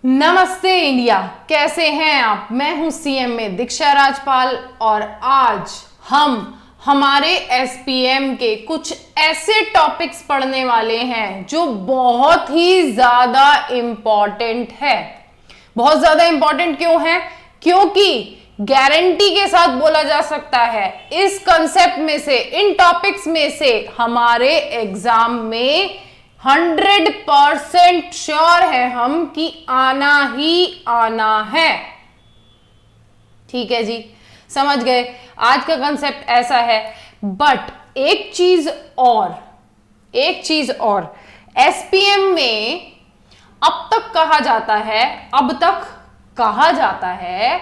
नमस्ते इंडिया, कैसे हैं आप। मैं हूं सीएमए दीक्षा राजपाल और आज हम हमारे एसपीएम के कुछ ऐसे टॉपिक्स पढ़ने वाले हैं जो बहुत ही ज्यादा इंपॉर्टेंट है। बहुत ज्यादा इंपॉर्टेंट क्यों है? क्योंकि गारंटी के साथ बोला जा सकता है इस कंसेप्ट में से, इन टॉपिक्स में से हमारे एग्जाम में 100% श्योर है हम कि आना ही आना है। ठीक है जी, समझ गए। आज का कंसेप्ट ऐसा है। बट एक चीज और एसपीएम में अब तक कहा जाता है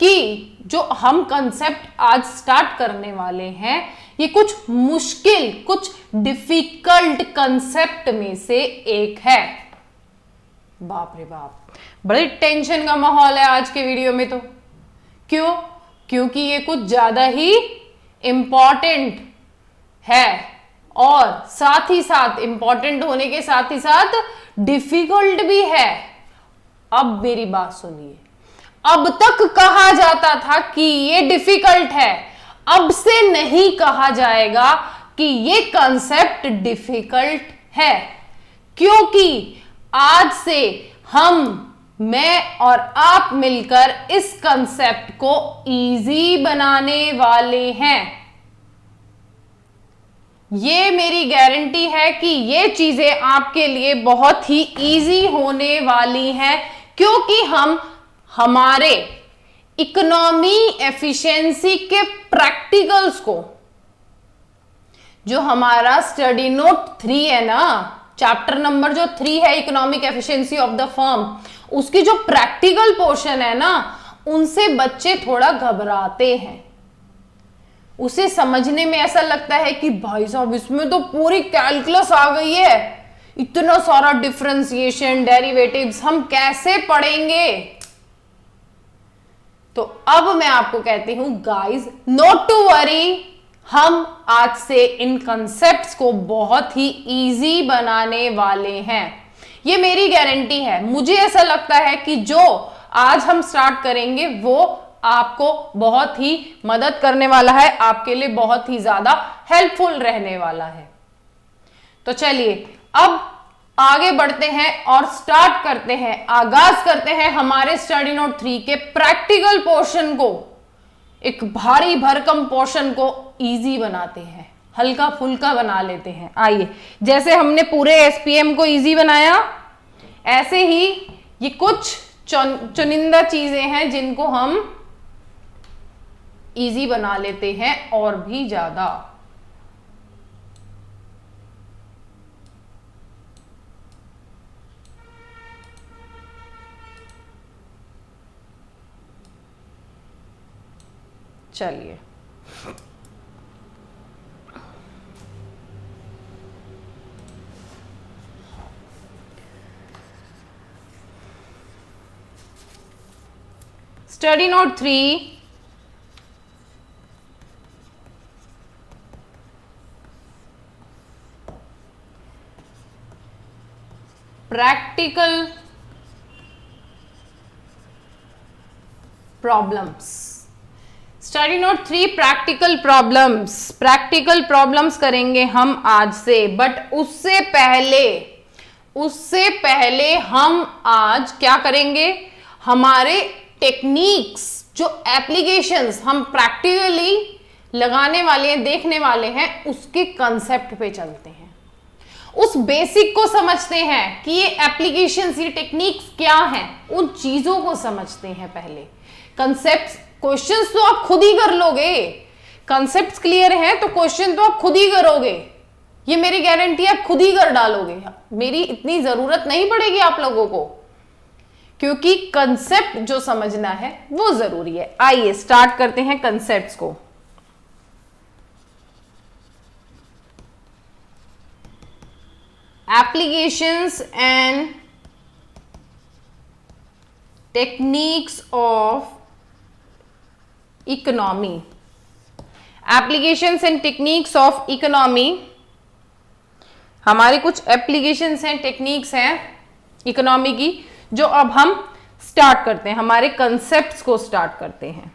कि जो हम कंसेप्ट आज स्टार्ट करने वाले हैं ये कुछ मुश्किल, कुछ डिफिकल्ट कंसेप्ट में से एक है। बाप रे बाप, बड़ी टेंशन का माहौल है आज के वीडियो में। तो क्यों? क्योंकि ये कुछ ज्यादा ही इंपॉर्टेंट है और साथ ही साथ इंपॉर्टेंट होने के साथ ही साथ डिफिकल्ट भी है। अब मेरी बात सुनिए, अब तक कहा जाता था कि ये डिफिकल्ट है, अब से नहीं कहा जाएगा कि ये कंसेप्ट डिफिकल्ट है, क्योंकि आज से मैं और आप मिलकर इस कंसेप्ट को इजी बनाने वाले हैं। ये मेरी गारंटी है कि ये चीजें आपके लिए बहुत ही इजी होने वाली हैं, क्योंकि हम हमारे इकोनॉमी एफिशिएंसी के प्रैक्टिकल्स को, जो हमारा स्टडी नोट 3 है ना, चैप्टर नंबर जो 3 है economic efficiency of the firm, उसकी जो प्रैक्टिकल पोर्शन है ना, उनसे बच्चे थोड़ा घबराते हैं। उसे समझने में ऐसा लगता है कि भाई साहब इसमें तो पूरी कैलकुलस आ गई है, इतना सारा डिफरेंशिएशन, डेरिवेटिव्स हम कैसे पढ़ेंगे। तो अब मैं आपको कहती हूं गाइस, नॉट टू वरी, हम आज से इन कंसेप्ट्स को बहुत ही इजी बनाने वाले हैं। ये मेरी गारंटी है। मुझे ऐसा लगता है कि जो आज हम स्टार्ट करेंगे वो आपको बहुत ही मदद करने वाला है, आपके लिए बहुत ही ज्यादा हेल्पफुल रहने वाला है। तो चलिए अब आगे बढ़ते हैं और स्टार्ट करते हैं, आगाज करते हैं हमारे स्टडी नोट 3 के प्रैक्टिकल पोर्शन को। एक भारी भरकम पोर्शन को इजी बनाते हैं, हल्का फुल्का बना लेते हैं। आइए, जैसे हमने पूरे एसपीएम को इजी बनाया, ऐसे ही ये कुछ चुनिंदा चीजें हैं जिनको हम इजी बना लेते हैं और भी ज्यादा। चलिए, study note 3 practical problems. Study note 3 practical problems करेंगे हम आज से। बट उससे पहले हम आज क्या करेंगे, हमारे टेक्निक्स, जो एप्लीकेशंस हम प्रैक्टिकली लगाने वाले हैं, देखने वाले हैं, उसके कंसेप्ट पे चलते हैं। उस बेसिक को समझते हैं कि ये एप्लीकेशंस, ये टेक्निक्स क्या हैं, उन चीजों को समझते हैं पहले। कंसेप्ट्स, क्वेश्चंस तो आप खुद ही कर लोगे। कंसेप्ट्स क्लियर हैं तो क्वेश्चन तो आप खुद ही करोगे, ये मेरी गारंटी है, आप खुद ही कर डालोगे। मेरी इतनी जरूरत नहीं पड़ेगी आप लोगों को, क्योंकि कंसेप्ट जो समझना है वो जरूरी है। आइए स्टार्ट करते हैं कंसेप्ट्स को। Applications and techniques of economy. Applications and techniques of economy, हमारे कुछ एप्लीकेशंस हैं, टेक्निक्स हैं इकोनॉमी की, जो अब हम स्टार्ट करते हैं, हमारे कंसेप्ट्स को स्टार्ट करते हैं।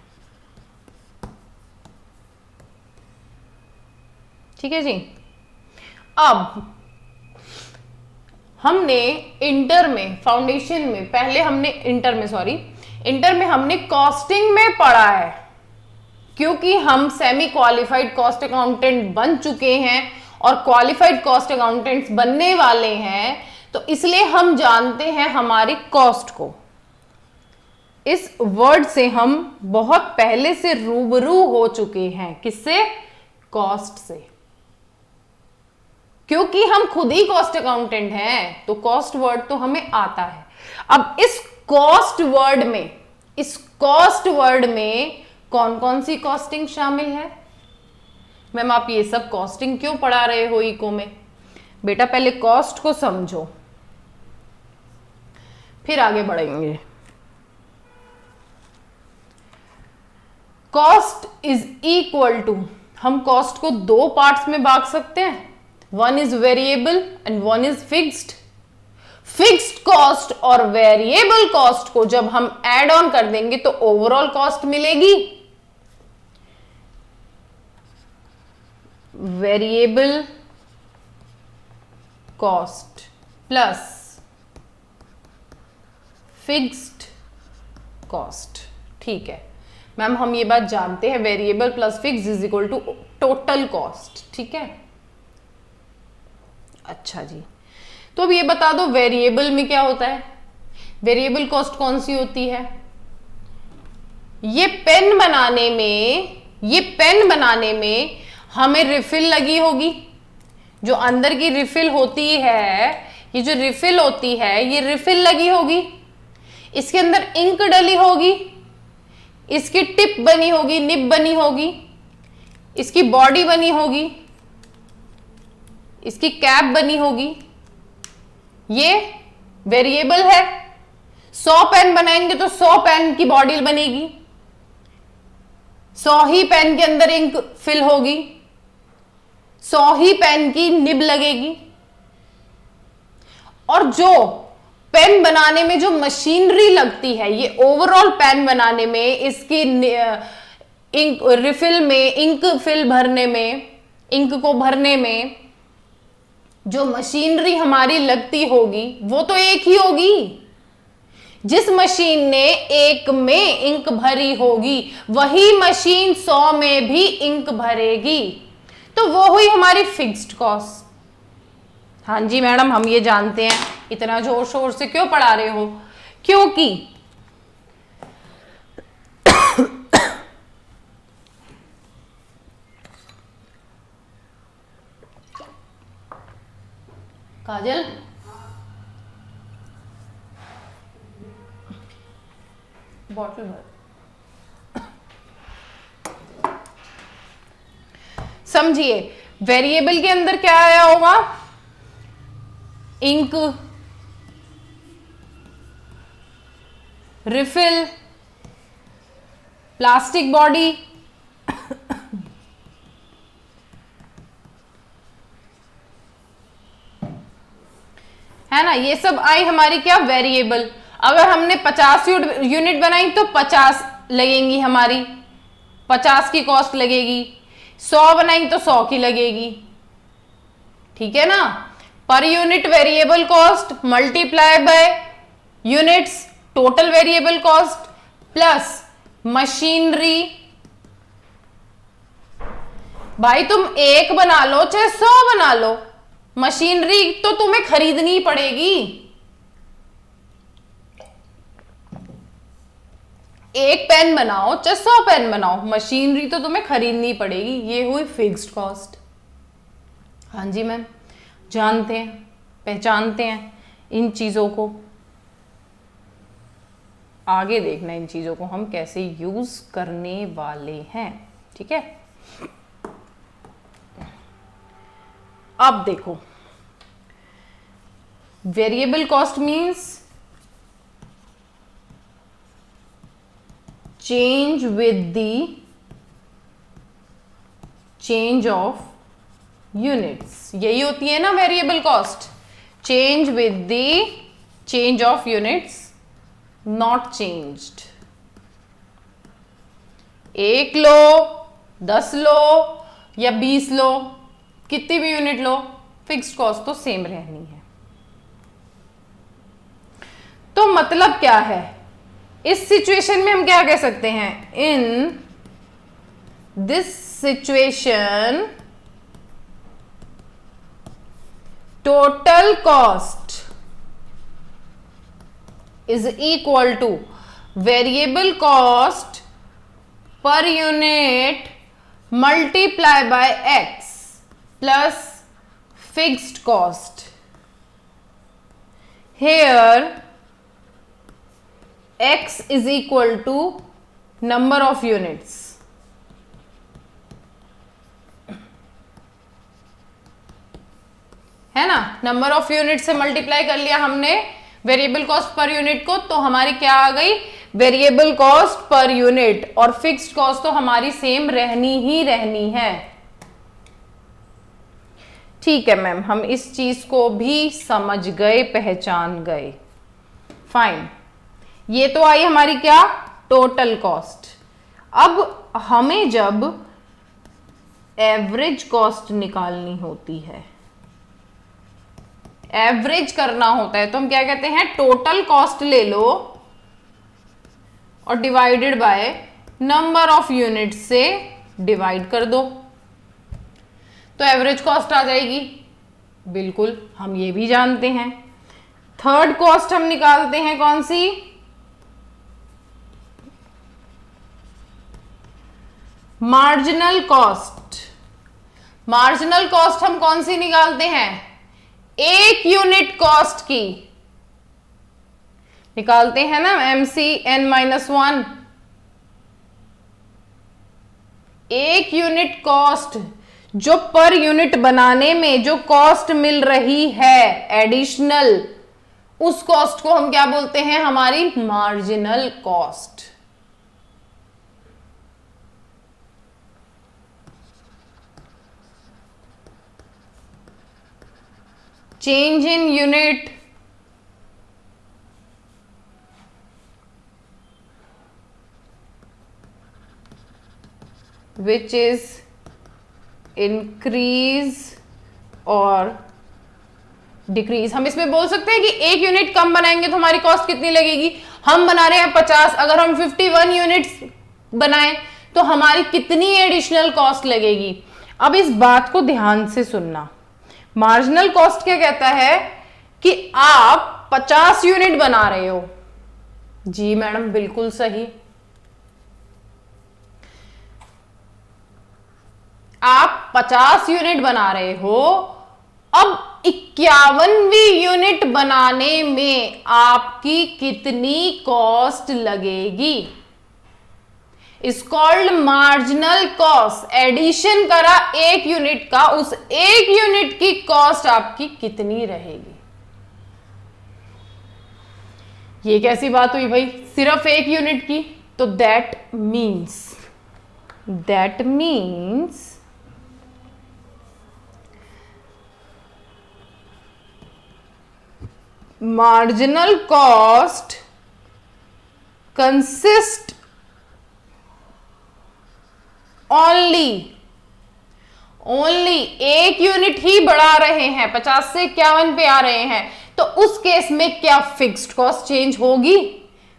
ठीक है जी। अब हमने इंटर में, फाउंडेशन में, पहले हमने इंटर में हमने कॉस्टिंग में पढ़ा है, क्योंकि हम सेमी क्वालिफाइड कॉस्ट अकाउंटेंट बन चुके हैं और क्वालिफाइड कॉस्ट अकाउंटेंट्स बनने वाले हैं, तो इसलिए हम जानते हैं हमारी कॉस्ट को। इस वर्ड से हम बहुत पहले से रूबरू हो चुके हैं। किससे? कॉस्ट से। क्योंकि हम खुद ही कॉस्ट अकाउंटेंट हैं, तो कॉस्ट वर्ड तो हमें आता है। अब इस कॉस्ट वर्ड में कौन कौन सी कॉस्टिंग शामिल है? मैम आप ये सब कॉस्टिंग क्यों पढ़ा रहे हो इको में? बेटा पहले कॉस्ट को समझो, फिर आगे बढ़ेंगे। कॉस्ट इज इक्वल टू, हम कॉस्ट को दो पार्ट्स में बांट सकते हैं, one is variable and one is fixed. Fixed cost और वेरिएबल कॉस्ट को जब हम ऐड ऑन कर देंगे तो ओवरऑल कॉस्ट मिलेगी। Variable cost plus fixed cost. ठीक है मैम, हम ये बात जानते हैं, variable plus fix is equal to total cost. ठीक है, अच्छा जी। तो अब ये बता दो वेरिएबल में क्या होता है? वेरिएबल कॉस्ट कौन सी होती है? ये पेन बनाने में हमें रिफिल लगी होगी, जो अंदर की रिफिल होती है, ये जो रिफिल होती है ये रिफिल लगी होगी, इसके अंदर इंक डली होगी, इसकी टिप बनी होगी, निब बनी होगी, इसकी बॉडी बनी होगी, इसकी कैप बनी होगी। ये वेरिएबल है। 100 पेन बनाएंगे तो 100 पेन की बॉडी बनेगी, 100 ही पेन के अंदर इंक फिल होगी, 100 ही पेन की निब लगेगी। और जो पेन बनाने में जो मशीनरी लगती है, ये ओवरऑल पेन बनाने में, इसकी इंक रिफिल में, इंक फिल भरने में, इंक को भरने में जो मशीनरी हमारी लगती होगी वो तो एक ही होगी। जिस मशीन ने 1 में इंक भरी होगी वही मशीन 100 में भी इंक भरेगी, तो वो हुई हमारी फिक्स्ड कॉस्ट। हाँ जी मैडम, हम ये जानते हैं। इतना जोर शोर से क्यों पढ़ा रहे हो? क्योंकि काजल बॉटल भर। समझिए, वेरिएबल के अंदर क्या आया होगा? इंक, रिफिल, प्लास्टिक बॉडी, है ना, ये सब आई हमारी क्या? वेरिएबल। अगर हमने 50 यूनिट बनाई तो 50 लगेंगी हमारी, 50 की कॉस्ट लगेगी। 100 बनाई तो 100 की लगेगी। ठीक है ना? Per unit variable cost multiply by units total variable cost plus machinery. भाई तुम 1 बना लो चाहे 100 बना लो, मशीनरी तो तुम्हें खरीदनी पड़ेगी। 1 पेन बनाओ चाहे 100 पेन बनाओ, मशीनरी तो तुम्हें खरीदनी पड़ेगी। ये हुई फिक्स्ड कॉस्ट। हाँ जी मैम, जानते हैं, पहचानते हैं इन चीजों को। आगे देखना इन चीजों को हम कैसे यूज करने वाले हैं। ठीक है, अब देखो, variable cost means change with the change of units. यही होती है ना variable cost, change with the change of units. Not changed. 1 लो, 10 लो या 20 लो, कितनी भी यूनिट लो, फिक्स्ड कॉस्ट तो सेम रहनी है। तो मतलब क्या है, इस सिचुएशन में हम क्या कह सकते हैं, in this situation total cost is equal to variable cost per unit multiply by X plus fixed cost. Here x is equal to number of units, है ना, नंबर ऑफ यूनिट से मल्टीप्लाई कर लिया हमने वेरिएबल कॉस्ट पर यूनिट को, तो हमारी क्या आ गई, वेरिएबल कॉस्ट पर यूनिट, और फिक्स्ड कॉस्ट तो हमारी सेम रहनी ही रहनी है। ठीक है मैम, हम इस चीज को भी समझ गए, पहचान गए, फाइन। ये तो आई हमारी क्या, टोटल कॉस्ट। अब हमें जब एवरेज कॉस्ट निकालनी होती है, एवरेज करना होता है, तो हम क्या कहते हैं, टोटल कॉस्ट ले लो और divided by number of unit से डिवाइड कर दो, तो एवरेज कॉस्ट आ जाएगी। बिल्कुल, हम ये भी जानते हैं। थर्ड कॉस्ट हम निकालते हैं कौन सी, मार्जिनल कॉस्ट। मार्जिनल कॉस्ट हम कौन सी निकालते हैं, एक यूनिट कॉस्ट की निकालते हैं ना, MCN-1। एक यूनिट कॉस्ट, जो पर यूनिट बनाने में जो कॉस्ट मिल रही है एडिशनल, उस कॉस्ट को हम क्या बोलते हैं, हमारी marginal cost. Change in unit which is increase और डिक्रीज। हम इसमें बोल सकते हैं कि एक यूनिट कम बनाएंगे तो हमारी कॉस्ट कितनी लगेगी, हम बना रहे हैं 50, अगर हम 51 यूनिट्स बनाएं तो हमारी कितनी एडिशनल कॉस्ट लगेगी। अब इस बात को ध्यान से सुनना, मार्जिनल कॉस्ट क्या कहता है कि आप 50 यूनिट बना रहे हो। जी मैडम, बिल्कुल सही, आप 50 यूनिट बना रहे हो। अब 51वीं यूनिट बनाने में आपकी कितनी कॉस्ट लगेगी, is called marginal cost. Addition करा एक यूनिट का, उस एक यूनिट की कॉस्ट आपकी कितनी रहेगी। ये कैसी बात हुई भाई, सिर्फ एक यूनिट की, तो that means marginal cost consist only एक यूनिट ही बढ़ा रहे हैं, 50 से 51 पे आ रहे हैं, तो उस केस में क्या फिक्स्ड कॉस्ट चेंज होगी,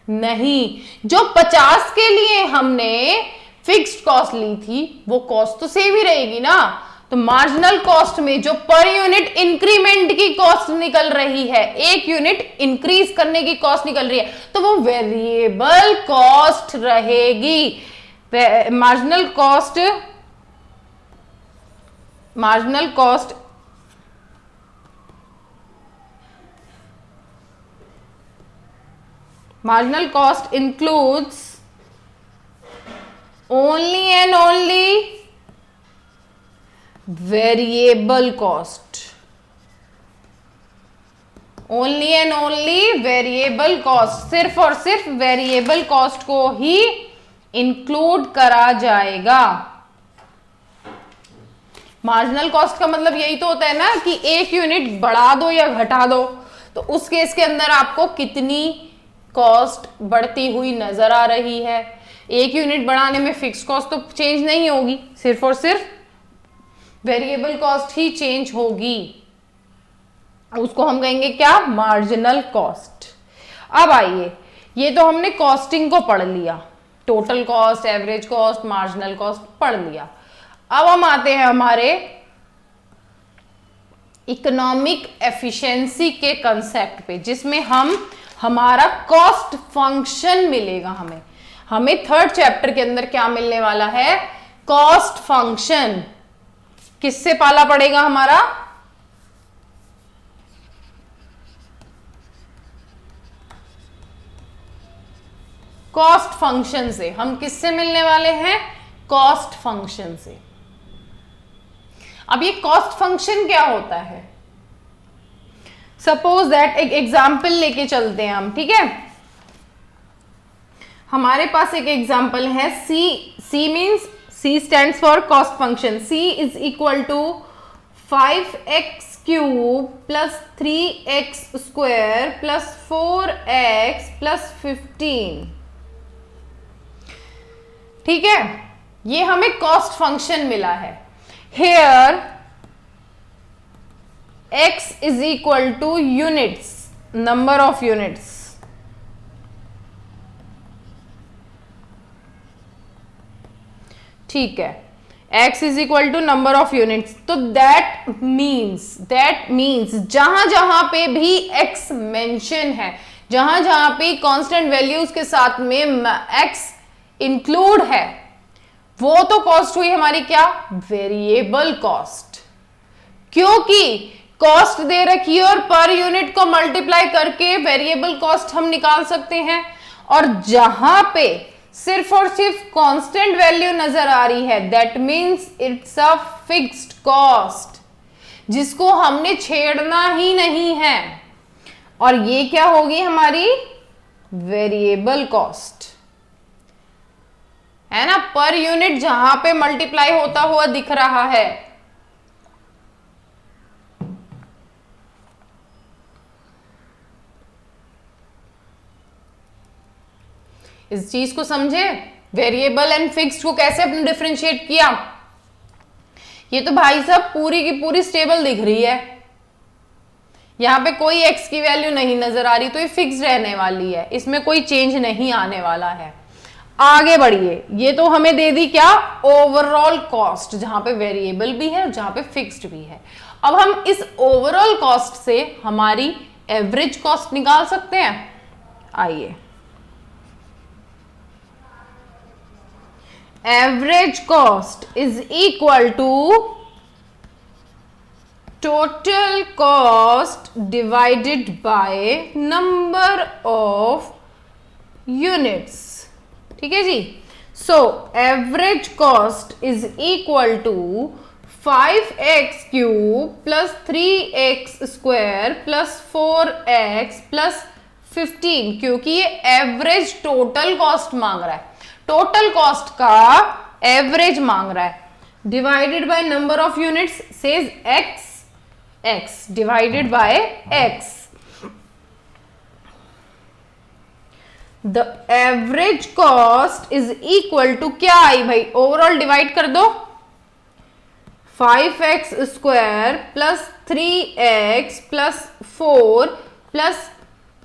नहीं। जो 50 के लिए हमने फिक्स्ड कॉस्ट ली थी वो कॉस्ट तो सेम ही रहेगी ना। तो मार्जिनल कॉस्ट में जो पर यूनिट इंक्रीमेंट की कॉस्ट निकल रही है, एक यूनिट इंक्रीज करने की कॉस्ट निकल रही है, तो वो वेरिएबल कॉस्ट रहेगी। Marginal cost includes only and only variable cost, only and only variable cost, सिर्फ और सिर्फ वेरिएबल कॉस्ट को ही इंक्लूड करा जाएगा। मार्जिनल कॉस्ट का मतलब यही तो होता है ना कि एक यूनिट बढ़ा दो या घटा दो, तो उस केस के अंदर आपको कितनी कॉस्ट बढ़ती हुई नजर आ रही है। 1 यूनिट बढ़ाने में फिक्स कॉस्ट तो चेंज नहीं होगी, सिर्फ और सिर्फ वेरिएबल कॉस्ट ही चेंज होगी। उसको हम कहेंगे क्या? Marginal cost. अब आइए, ये तो हमने कॉस्टिंग को पढ़ लिया, total cost, average cost, marginal cost पढ़ लिया। अब हम आते हैं हमारे इकोनॉमिक एफिशिएंसी के कंसेप्ट पे, जिसमें हमारा कॉस्ट फंक्शन मिलेगा। हमें थर्ड चैप्टर के अंदर क्या मिलने वाला है? Cost function. किससे पाला पड़ेगा हमारा? कॉस्ट फंक्शन से। हम किससे मिलने वाले हैं? कॉस्ट फंक्शन से। अब ये कॉस्ट फंक्शन क्या होता है? सपोज दैट एक एग्जाम्पल लेके चलते हैं हम, ठीक है? हमारे पास एक एग्जाम्पल है, C means, C stands for cost function. C is equal to 5x cube plus 3x square plus 4x plus 15। ठीक है, ये हमें कॉस्ट फंक्शन मिला है। Here x is equal to units, number of units. ठीक है, x is equal to number of units, तो that means जहां जहां पे भी x मेंशन है, जहां जहां पे कांस्टेंट वैल्यूज के साथ में x इंक्लूड है, वो तो कॉस्ट हुई हमारी क्या? Variable cost. क्योंकि कॉस्ट दे रखी है और पर यूनिट को मल्टीप्लाई करके वेरिएबल कॉस्ट हम निकाल सकते हैं। और जहां पे सिर्फ और सिर्फ कांस्टेंट वैल्यू नजर आ रही है, that means it's a fixed cost, जिसको हमने छेड़ना ही नहीं है। और ये क्या होगी हमारी? वेरिएबल कॉस्ट, है ना? पर यूनिट जहां पे मल्टीप्लाई होता हुआ दिख रहा है, इस चीज को समझे? वेरिएबल एंड फिक्स्ड को कैसे अपने डिफरेंशिएट किया? ये तो भाई साहब पूरी की पूरी स्टेबल दिख रही है, यहां पे कोई एक्स की वैल्यू नहीं नजर आ रही, तो ये फिक्स रहने वाली है, इसमें कोई चेंज नहीं आने वाला है। आगे बढ़िए, ये तो हमें दे दी क्या? ओवरऑल कॉस्ट, जहां पे वेरिएबल भी है और जहां पे फिक्स्ड भी है। अब हम इस ओवरऑल कॉस्ट से हमारी एवरेज कॉस्ट निकाल सकते हैं। आइए, average cost is equal to total cost divided by number of units. ठीक है जी। So average cost is equal to 5x cube plus 3x square plus 4x plus 15, क्योंकि ये एवरेज टोटल कॉस्ट मांग रहा है, टोटल कॉस्ट का average मांग रहा है, divided by number of units, says x divided by x। The average cost is equal to क्या आई भाई? ओवरऑल डिवाइड कर दो, 5x square plus 3x plus 4 plus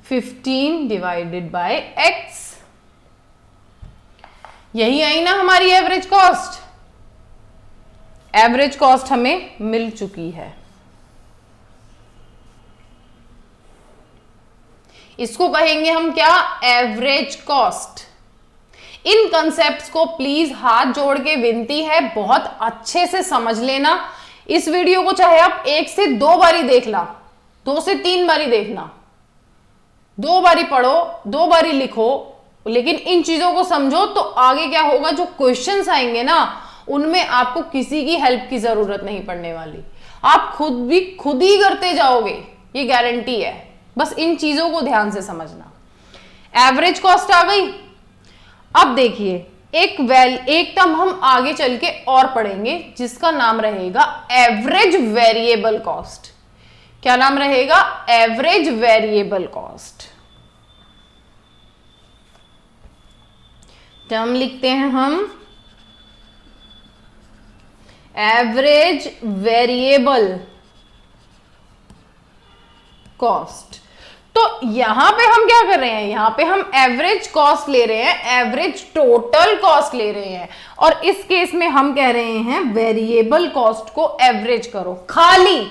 15 divided by x। यही आई ना हमारी एवरेज कॉस्ट। एवरेज कॉस्ट हमें मिल चुकी है। इसको कहेंगे हम क्या? Average cost. इन कंसेप्ट्स को प्लीज हाथ जोड़ के विनती है बहुत अच्छे से समझ लेना। इस वीडियो को चाहे आप 1 से 2 बारी देख ला, 2 से 3 बारी देखना, 2 बारी पढ़ो, 2 बारी लिखो, लेकिन इन चीजों को समझो तो आगे क्या होगा, जो क्वेश्चंस आएंगे ना उनमें आपको किसी की हेल्प की जरूरत नहीं पड़ने वाली, आप खुद ही करते जाओगे, ये गारंटी है। बस इन चीजों को ध्यान से समझना। एवरेज कॉस्ट आ गई। अब देखिए, एक टर्म हम आगे चल के और पढ़ेंगे जिसका नाम रहेगा एवरेज वेरिएबल कॉस्ट। क्या नाम रहेगा? Average variable cost. टर्म लिखते हैं हम एवरेज वेरिएबल कॉस्ट। तो यहां पे हम क्या कर रहे हैं, यहां पे हम एवरेज कॉस्ट ले रहे हैं, एवरेज टोटल कॉस्ट ले रहे हैं, और इस केस में हम कह रहे हैं वेरिएबल कॉस्ट को एवरेज करो, खाली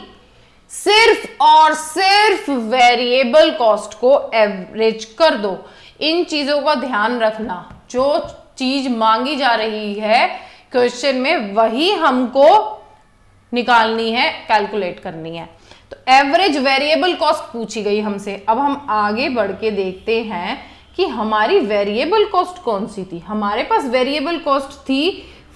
सिर्फ और सिर्फ वेरिएबल कॉस्ट को एवरेज कर दो। इन चीजों का ध्यान रखना, जो चीज मांगी जा रही है क्वेश्चन में वही हमको निकालनी है, कैलकुलेट करनी है। तो एवरेज वेरिएबल कॉस्ट पूछी गई हमसे। अब हम आगे बढ़ के देखते हैं कि हमारी वेरिएबल कॉस्ट कौन सी थी। हमारे पास वेरिएबल कॉस्ट थी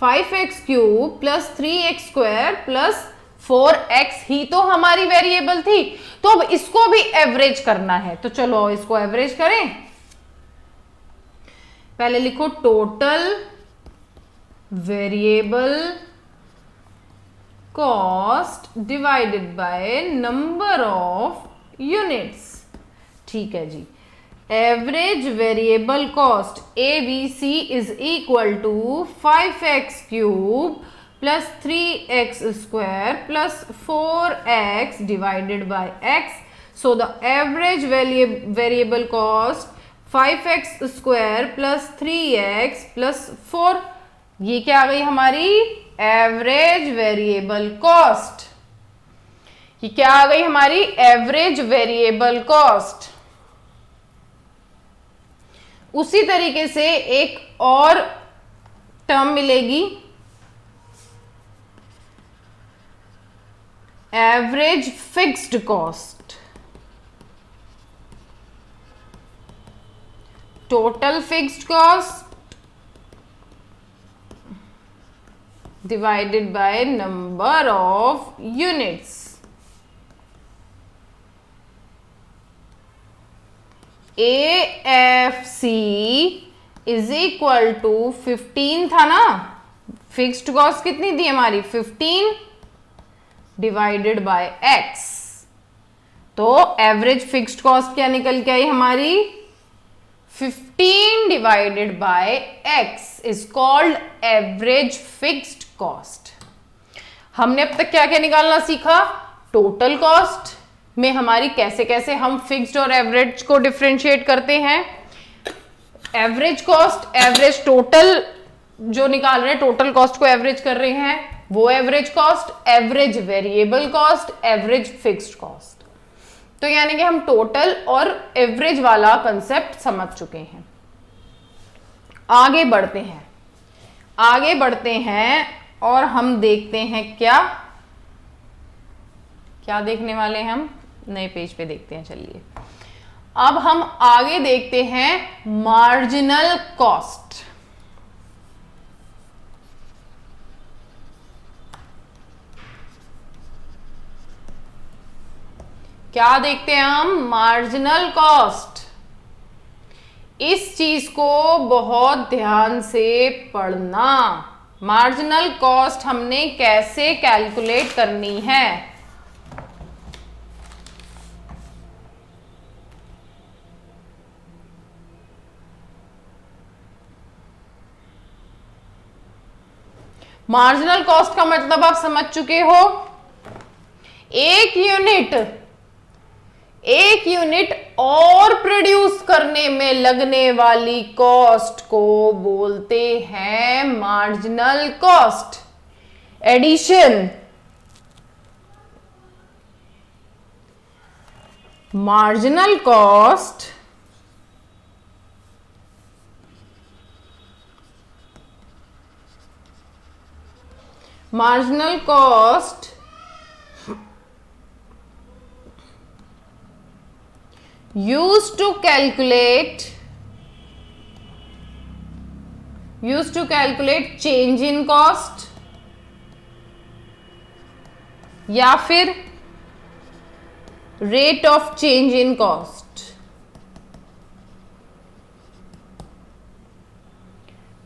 5x³ plus 3x² plus 4x ही तो हमारी वेरिएबल थी। तो अब इसको भी एवरेज करना है, तो चलो इसको एवरेज करें। पहले लिखो total variable cost divided by number of units. ठीक है जी। Average variable cost ABC is equal to 5x³ plus 3x² plus 4x divided by x। So the average variable cost 5x² plus 3x plus 4, ये क्या आ गई हमारी average variable cost. ये क्या आ गई हमारी एवरेज वेरिएबल कॉस्ट। उसी तरीके से एक और टर्म मिलेगी, average fixed cost. Total fixed cost divided by number of units। AFC is equal to 15 था ना, फिक्स्ड कॉस्ट कितनी थी हमारी 15 डिवाइडेड बाय x। तो एवरेज फिक्स्ड कॉस्ट क्या निकल के आई हमारी 15 divided by x is called average fixed cost. हमने अब तक क्या क्या निकालना सीखा, टोटल कॉस्ट में हमारी कैसे कैसे हम फिक्स्ड और एवरेज को डिफरेंशिएट करते हैं। एवरेज कॉस्ट, एवरेज टोटल जो निकाल रहे हैं, टोटल कॉस्ट को एवरेज कर रहे हैं, वो average cost, average variable cost, average fixed cost. तो यानी कि हम टोटल और एवरेज वाला कंसेप्ट समझ चुके हैं। आगे बढ़ते हैं, आगे बढ़ते हैं और हम देखते हैं क्या क्या देखने वाले हैं, हम नए पेज पे देखते हैं। चलिए अब हम आगे देखते हैं मार्जिनल कॉस्ट। क्या देखते हैं हम, मार्जिनल कॉस्ट। इस चीज को बहुत ध्यान से पढ़ना। मार्जिनल कॉस्ट हमने कैसे कैलकुलेट करनी है। मार्जिनल कॉस्ट का मतलब आप समझ चुके हो, एक यूनिट और प्रोड्यूस करने में लगने वाली कॉस्ट को बोलते हैं marginal cost. Addition, marginal cost used to calculate change in cost या फिर rate of change in cost।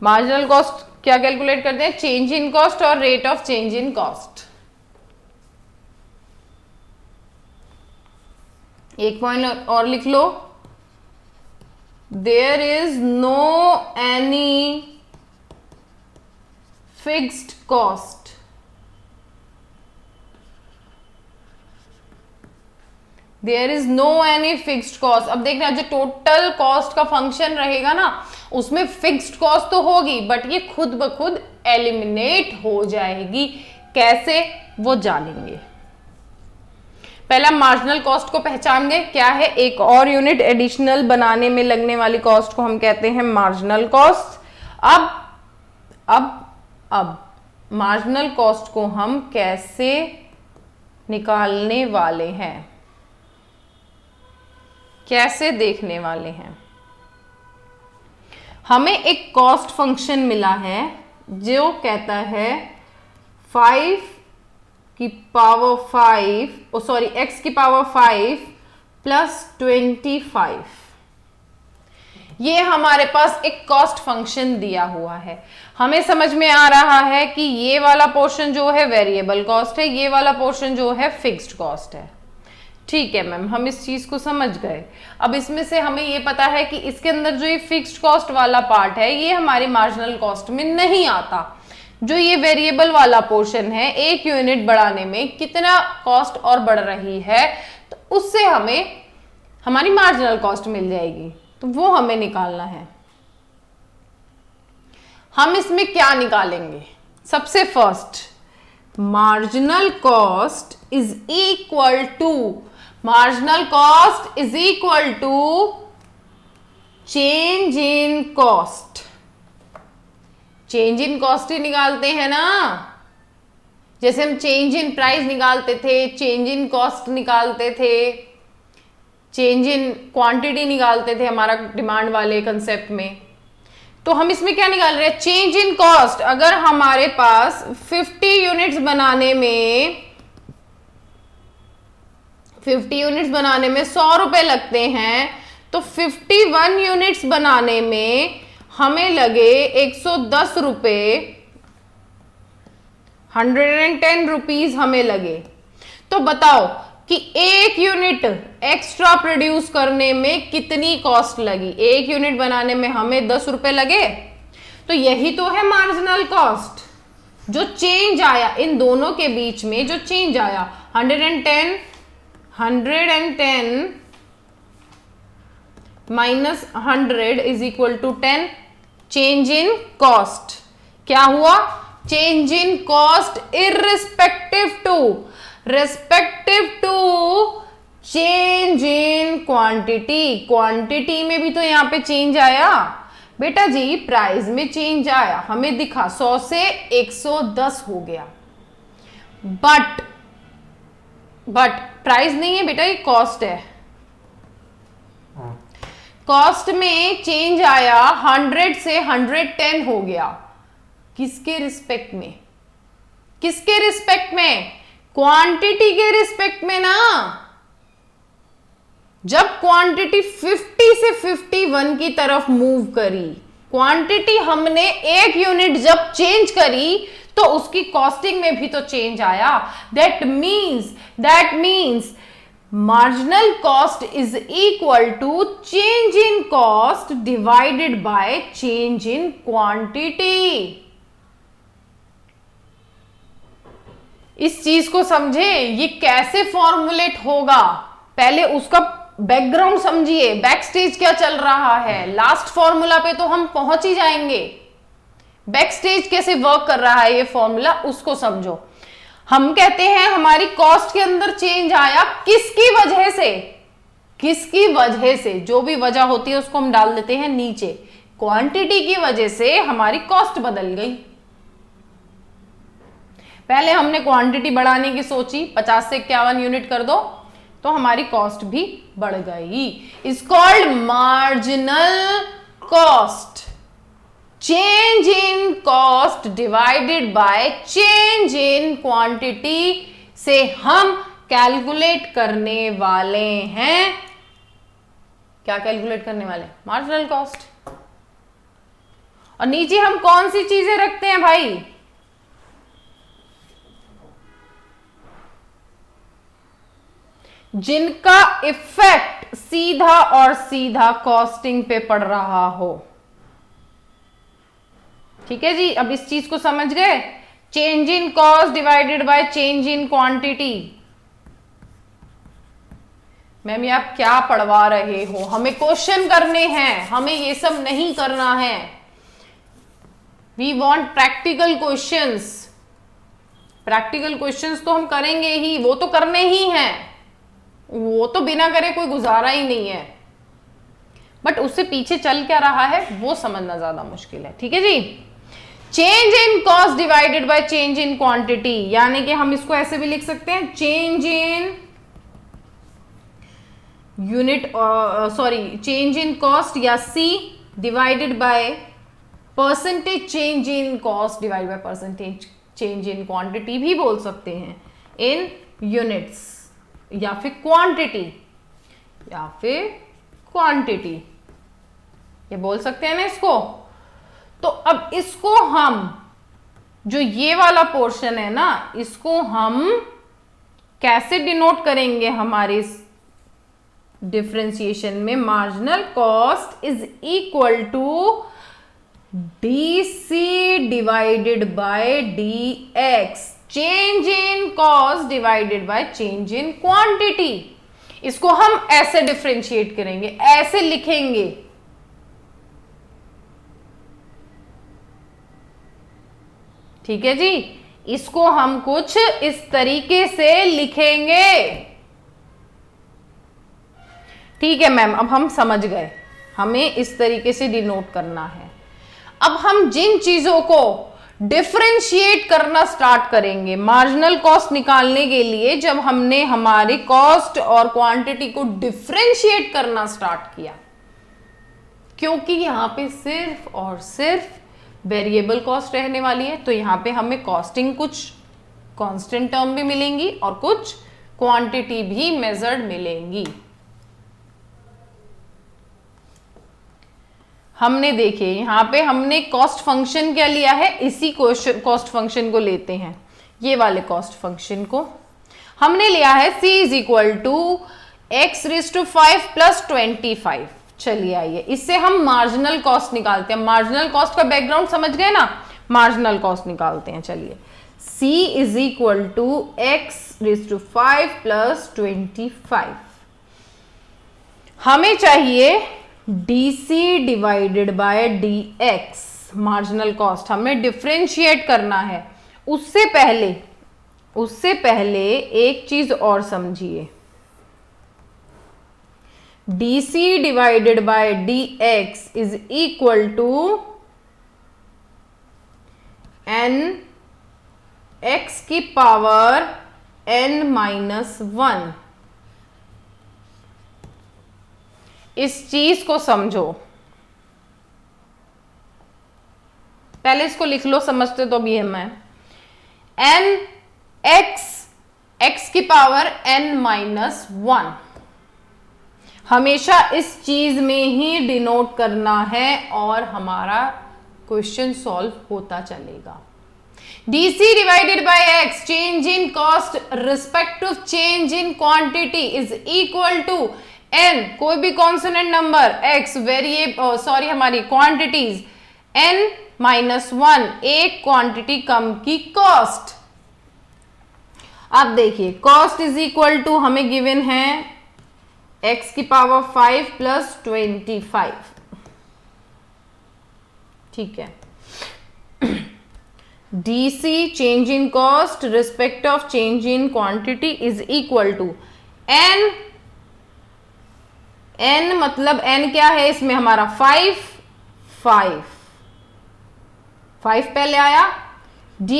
Marginal cost क्या कैलकुलेट करते हैं, चेंज इन कॉस्ट और rate of change in cost. एक पॉइंट और लिख लो, there is no any fixed cost, there is no any fixed cost. अब देखना जो टोटल कॉस्ट का फंक्शन रहेगा ना उसमें फिक्स्ड कॉस्ट तो होगी बट ये खुद ब खुद एलिमिनेट हो जाएगी। कैसे वो जानेंगे। पहला मार्जिनल कॉस्ट को पहचान गए, क्या है, एक और यूनिट एडिशनल बनाने में लगने वाली कॉस्ट को हम कहते हैं मार्जिनल कॉस्ट। अब मार्जिनल कॉस्ट को हम कैसे निकालने वाले हैं, कैसे देखने वाले हैं। हमें एक कॉस्ट फंक्शन मिला है जो कहता है 5 की पावर 5 सॉरी x की पावर 5 प्लस 25। ये हमारे पास एक कॉस्ट फंक्शन दिया हुआ है। हमें समझ में आ रहा है कि ये वाला पोर्शन जो है वेरिएबल कॉस्ट है, ये वाला पोर्शन जो है फिक्स्ड कॉस्ट है। ठीक है मैम, हम इस चीज को समझ गए। अब इसमें से हमें ये पता है कि इसके अंदर जो ये फिक्स्ड कॉस्ट वाला पार्ट है ये हमारी मार्जिनल कॉस्ट में नहीं आता। जो ये वेरिएबल वाला पोर्शन है, एक यूनिट बढ़ाने में कितना कॉस्ट और बढ़ रही है तो उससे हमें हमारी मार्जिनल कॉस्ट मिल जाएगी, तो वो हमें निकालना है। हम इसमें क्या निकालेंगे, सबसे first marginal cost is equal to change in cost. Change in cost ही निकालते हैं ना, जैसे हम चेंज इन प्राइस निकालते थे, चेंज इन कॉस्ट निकालते थे, चेंज इन क्वांटिटी निकालते थे हमारा डिमांड वाले कंसेप्ट में। तो हम इसमें क्या निकाल रहे हैं, चेंज इन कॉस्ट। अगर हमारे पास 50 यूनिट्स बनाने में 100 रुपए लगते हैं तो 51 यूनिट्स बनाने में हमें लगे 110 रुपए, 110 रुपीज हमें लगे। तो बताओ कि एक यूनिट एक्स्ट्रा प्रोड्यूस करने में कितनी कॉस्ट लगी। एक यूनिट बनाने में हमें 10 रुपए लगे, तो यही तो है मार्जिनल कॉस्ट। जो चेंज आया इन दोनों के बीच में, जो चेंज आया 110 minus 100 is equal to 10। Change in cost क्या हुआ, change in cost irrespective to change in quantity. Quantity में भी तो यहां पे चेंज आया बेटा जी, प्राइस में चेंज आया, हमें दिखा 100 से 110 हो गया। बट प्राइस नहीं है बेटा, ये कॉस्ट है। कॉस्ट में चेंज आया 100 से 110 हो गया। किसके रिस्पेक्ट में, किसके रिस्पेक्ट में, क्वांटिटी के रिस्पेक्ट में ना। जब क्वांटिटी 50 से 51 की तरफ मूव करी, क्वांटिटी हमने एक यूनिट जब चेंज करी तो उसकी कॉस्टिंग में भी तो चेंज आया। That means marginal cost is equal to change in cost divided by change in quantity. इस चीज को समझे, ये कैसे फॉर्मुलेट होगा, पहले उसका बैकग्राउंड समझिए, बैक स्टेज क्या चल रहा है। लास्ट फॉर्मूला पे तो हम पहुंच ही जाएंगे, बैक स्टेज कैसे वर्क कर रहा है ये फॉर्मूला, उसको समझो। हम कहते हैं हमारी कॉस्ट के अंदर चेंज आया, किसकी वजह से, किसकी वजह से, जो भी वजह होती है उसको हम डाल देते हैं नीचे। क्वांटिटी की वजह से हमारी कॉस्ट बदल गई। पहले हमने क्वांटिटी बढ़ाने की सोची, 50 से 51 यूनिट कर दो तो हमारी कॉस्ट भी बढ़ गई। Is called marginal cost. Change in cost divided by change in quantity से हम कैलकुलेट करने वाले हैं, क्या कैलकुलेट करने वाले, मार्जिनल कॉस्ट। और नीचे हम कौन सी चीजें रखते हैं भाई, जिनका इफेक्ट सीधा और सीधा कॉस्टिंग पे पड़ रहा हो। ठीक है जी, अब इस चीज को समझ गए। Change in cost divided by change in quantity. Ma'am ये आप क्या पढ़वा रहे हो, हमें क्वेश्चन करने हैं, हमें ये सब नहीं करना है। We want practical questions. Practical questions तो हम करेंगे ही, वो तो करने ही हैं, वो तो बिना करे कोई गुजारा ही नहीं है। बट उससे पीछे चल क्या रहा है वो समझना ज्यादा मुश्किल है। ठीक है जी, change in cost divided by change in quantity, यानी कि हम इसको ऐसे भी लिख सकते हैं, change in unit change in cost या C divided by percentage change in cost divide by percentage change in quantity भी बोल सकते हैं, इन यूनिट्स या फिर क्वांटिटी ये बोल सकते हैं ना इसको। तो अब इसको हम, जो ये वाला पोर्शन है ना, इसको हम कैसे डिनोट करेंगे हमारे डिफरेंशिएशन में? Marginal cost is equal to DC divided by DX, change in cost divided by change in quantity. इसको हम ऐसे डिफरेंशिएट करेंगे, ऐसे लिखेंगे। ठीक है जी, इसको हम कुछ इस तरीके से लिखेंगे। ठीक है मैम, अब हम समझ गए, हमें इस तरीके से डिनोट करना है। अब हम जिन चीजों को डिफरेंशिएट करना स्टार्ट करेंगे मार्जिनल कॉस्ट निकालने के लिए, जब हमने हमारी कॉस्ट और क्वांटिटी को डिफरेंशिएट करना स्टार्ट किया, क्योंकि यहां पे सिर्फ और सिर्फ वेरिएबल कॉस्ट रहने वाली है, तो यहां पे हमें कॉस्टिंग कुछ कांस्टेंट टर्म भी मिलेंगी और कुछ क्वांटिटी भी मेजर्ड मिलेंगी। हमने देखे यहां पे हमने कॉस्ट फंक्शन क्या लिया है, इसी कॉस्ट फंक्शन को लेते हैं, ये वाले कॉस्ट फंक्शन को हमने लिया है c is equal to x raise to 5 plus 25। चलिए आइए इससे हम मार्जिनल कॉस्ट निकालते हैं। मार्जिनल कॉस्ट का बैकग्राउंड समझ गए ना, मार्जिनल कॉस्ट निकालते हैं। चलिए c is equal to x raise to 5 plus 25। हमें चाहिए dc divided by dx, marginal cost हमें डिफरेंशिएट करना है। उससे पहले एक चीज और समझिए, dc divided by dx is equal to n x की पावर n-1। इस चीज को समझो, पहले इसको लिख लो, समझते तो भी है मैं। n x की पावर n-1 हमेशा इस चीज में ही डिनोट करना है और हमारा क्वेश्चन सॉल्व होता चलेगा। dc divided by x, change in cost respective change in quantity is equal to n, कोई भी कॉन्सोनेंट नंबर, x हमारी क्वांटिटीज n-1, एक क्वांटिटी कम की कॉस्ट। अब देखिए कॉस्ट इज इक्वल टू हमें गिवन है x की पावर 5 प्लस 25। ठीक है, dc change in cost respect of change in quantity is equal to n मतलब n क्या है इसमें हमारा 5 पहले आया, d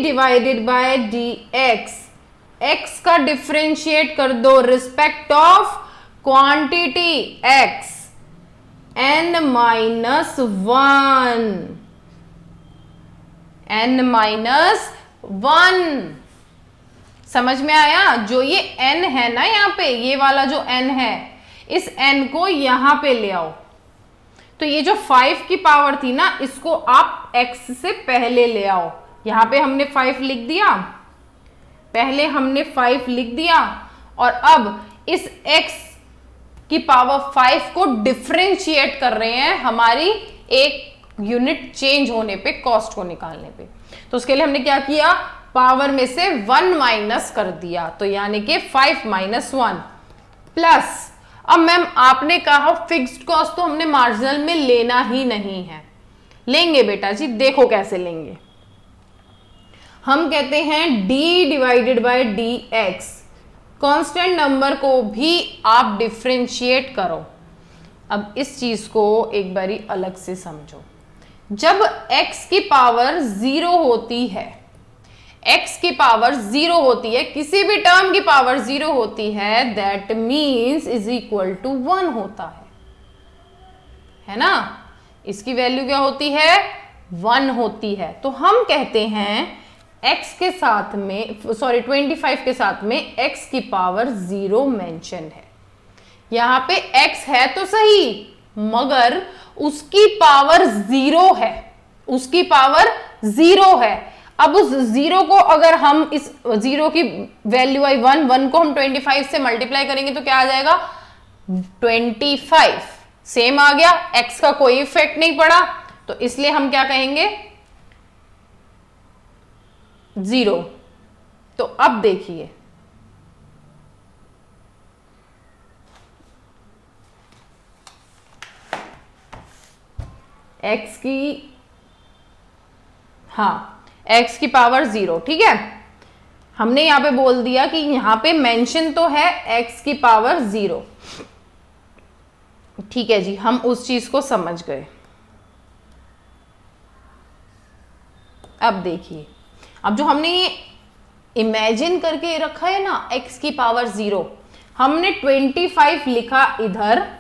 divided by dx, x का डिफरेंशिएट कर दो respect of quantity x, n-1 समझ में आया? जो ये n है ना, यहाँ पे ये वाला जो n है, इस n को यहां पे ले आओ। तो ये जो 5 की पावर थी ना, इसको आप x से पहले ले आओ। यहां पे हमने 5 लिख दिया, पहले हमने 5 लिख दिया, और अब इस x की पावर 5 को डिफरेंशिएट कर रहे हैं हमारी एक यूनिट चेंज होने पे, कॉस्ट को निकालने पे। तो उसके लिए हमने क्या किया, पावर में से 1 माइनस कर दिया, तो यानी कि 5 - 1 प्लस, अब मैम आपने कहा फिक्स्ड कॉस्ट तो हमने मार्जिनल में लेना ही नहीं है। लेंगे बेटा जी, देखो कैसे लेंगे। हम कहते हैं d divided by dx, constant number को भी आप डिफरेंशिएट करो। अब इस चीज को एक बारी अलग से समझो। जब x की पावर 0 होती है, x की पावर 0 होती है, किसी भी टर्म की पावर 0 होती है, that means is equal to 1 होता है ना। इसकी वैल्यू क्या होती है, 1 होती है। तो हम कहते हैं x के साथ में, सॉरी 25 के साथ में x की पावर 0 मेंशन है। यहां पे x है तो सही, मगर उसकी पावर 0 है, उसकी पावर 0 है। अब उस 0 को अगर हम, इस 0 की वैल्यू आई 1 को हम 25 से मल्टीप्लाई करेंगे तो क्या आ जाएगा, 25 सेम आ गया, x का कोई इफेक्ट नहीं पड़ा, तो इसलिए हम क्या कहेंगे, 0। तो अब देखिए, x की, हाँ x की पावर 0, ठीक है। हमने यहां पे बोल दिया कि यहां पे मेंशन तो है x की पावर 0, ठीक है जी, हम उस चीज को समझ गए। अब देखिए, अब जो हमने इमेजिन करके रखा है ना x की पावर 0, हमने 25 लिखा इधर,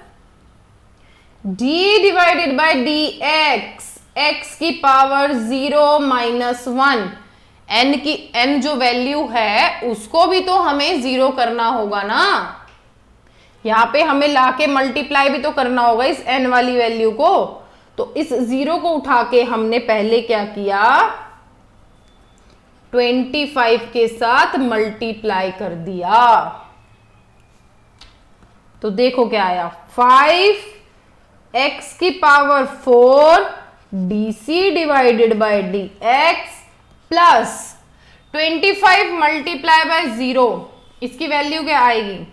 d divided by dx, x की पावर 0 - 1, n की, n जो वैल्यू है उसको भी तो हमें 0 करना होगा ना। यहां पे हमें लाके मल्टीप्लाई भी तो करना होगा इस n वाली वैल्यू को। तो इस 0 को उठा के हमने पहले क्या किया, 25 के साथ मल्टीप्लाई कर दिया। तो देखो क्या आया, 5x की power 4 dc divided by dx plus 25 multiply by 0, इसकी वैल्यू क्या आएगी,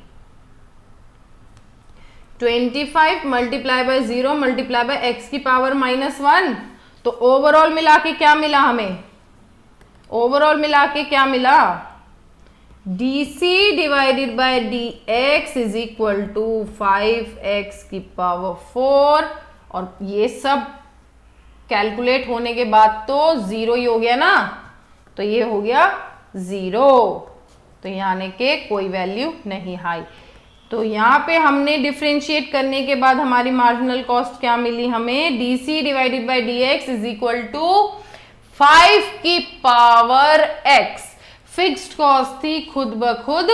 25 multiply by 0 multiply by x की पावर -1। तो ओवरऑल मिला के क्या मिला हमें, ओवरऑल मिला के क्या मिला, dc divided by dx is equal to 5x की पावर 4, और ये सब कैलकुलेट होने के बाद तो 0 ही हो गया ना, तो ये हो गया 0, तो यानी के कोई वैल्यू नहीं आई। तो यहाँ पे हमने डिफरेंशिएट करने के बाद हमारी मार्जिनल कॉस्ट क्या मिली हमें, dc divided by dx is equal to 5 की पावर x। फिक्स्ड कॉस्ट थी, खुद ब खुद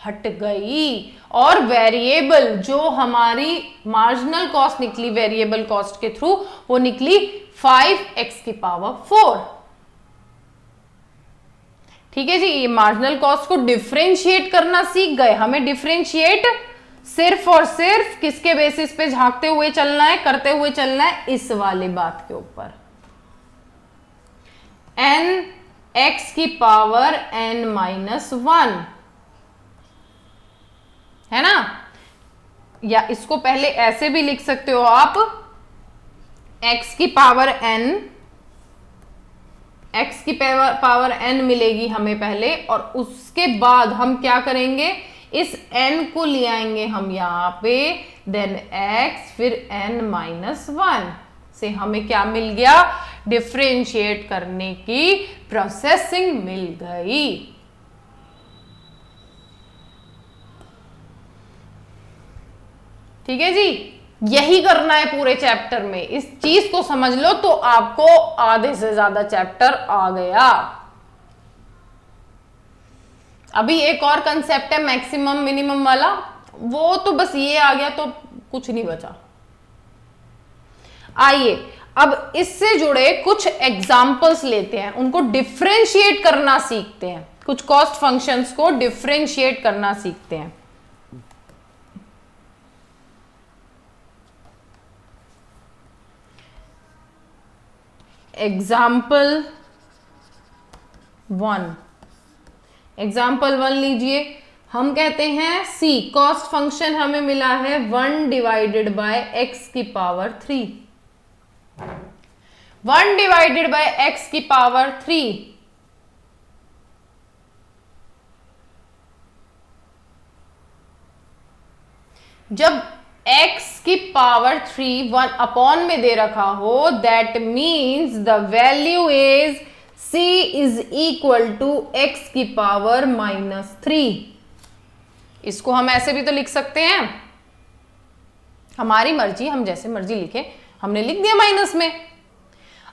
हट गई, और वेरिएबल जो हमारी मार्जिनल कॉस्ट निकली वेरिएबल कॉस्ट के थ्रू, वो निकली 5x की पावर 4। ठीक है जी, ये मार्जिनल कॉस्ट को डिफरेंशिएट करना सीख गए। हमें डिफरेंशिएट सिर्फ और सिर्फ किसके बेसिस पे झांकते हुए चलना है, करते हुए चलना है, इस वाली बात के ऊपर, n x की पावर n-1 है ना। या इसको पहले ऐसे भी लिख सकते हो आप, x की पावर n, x की पावर n मिलेगी हमें पहले, और उसके बाद हम क्या करेंगे, इस n को ले आएंगे हम यहाँ पे, देन x फिर n-1 से हमें क्या मिल गया, डिफरेंशिएट करने की प्रोसेसिंग मिल गई। ठीक है जी, यही करना है पूरे चैप्टर में। इस चीज को समझ लो तो आपको आधे से ज्यादा चैप्टर आ गया। अभी एक और कंसेप्ट है मैक्सिमम मिनिमम वाला, वो तो बस ये आ गया तो कुछ नहीं बचा। आइए अब इससे जुड़े कुछ एग्जाम्पल्स लेते हैं, उनको डिफरेंशिएट करना सीखते हैं, कुछ कॉस्ट फंक्शंस को डिफरेंशिएट करना सीखते हैं। एग्जाम्पल 1 लीजिए। हम कहते हैं सी कॉस्ट फंक्शन हमें मिला है 1 डिवाइडेड बाय एक्स की पावर 3। 1 डिवाइडेड बाय एक्स की पावर 3 जब x की पावर 3 1 अपॉन में दे रखा हो, that means the value is c is equal to x की पावर -3। इसको हम ऐसे भी तो लिख सकते हैं, हमारी मर्जी, हम जैसे मर्जी लिखे, हमने लिख दिया माइनस में।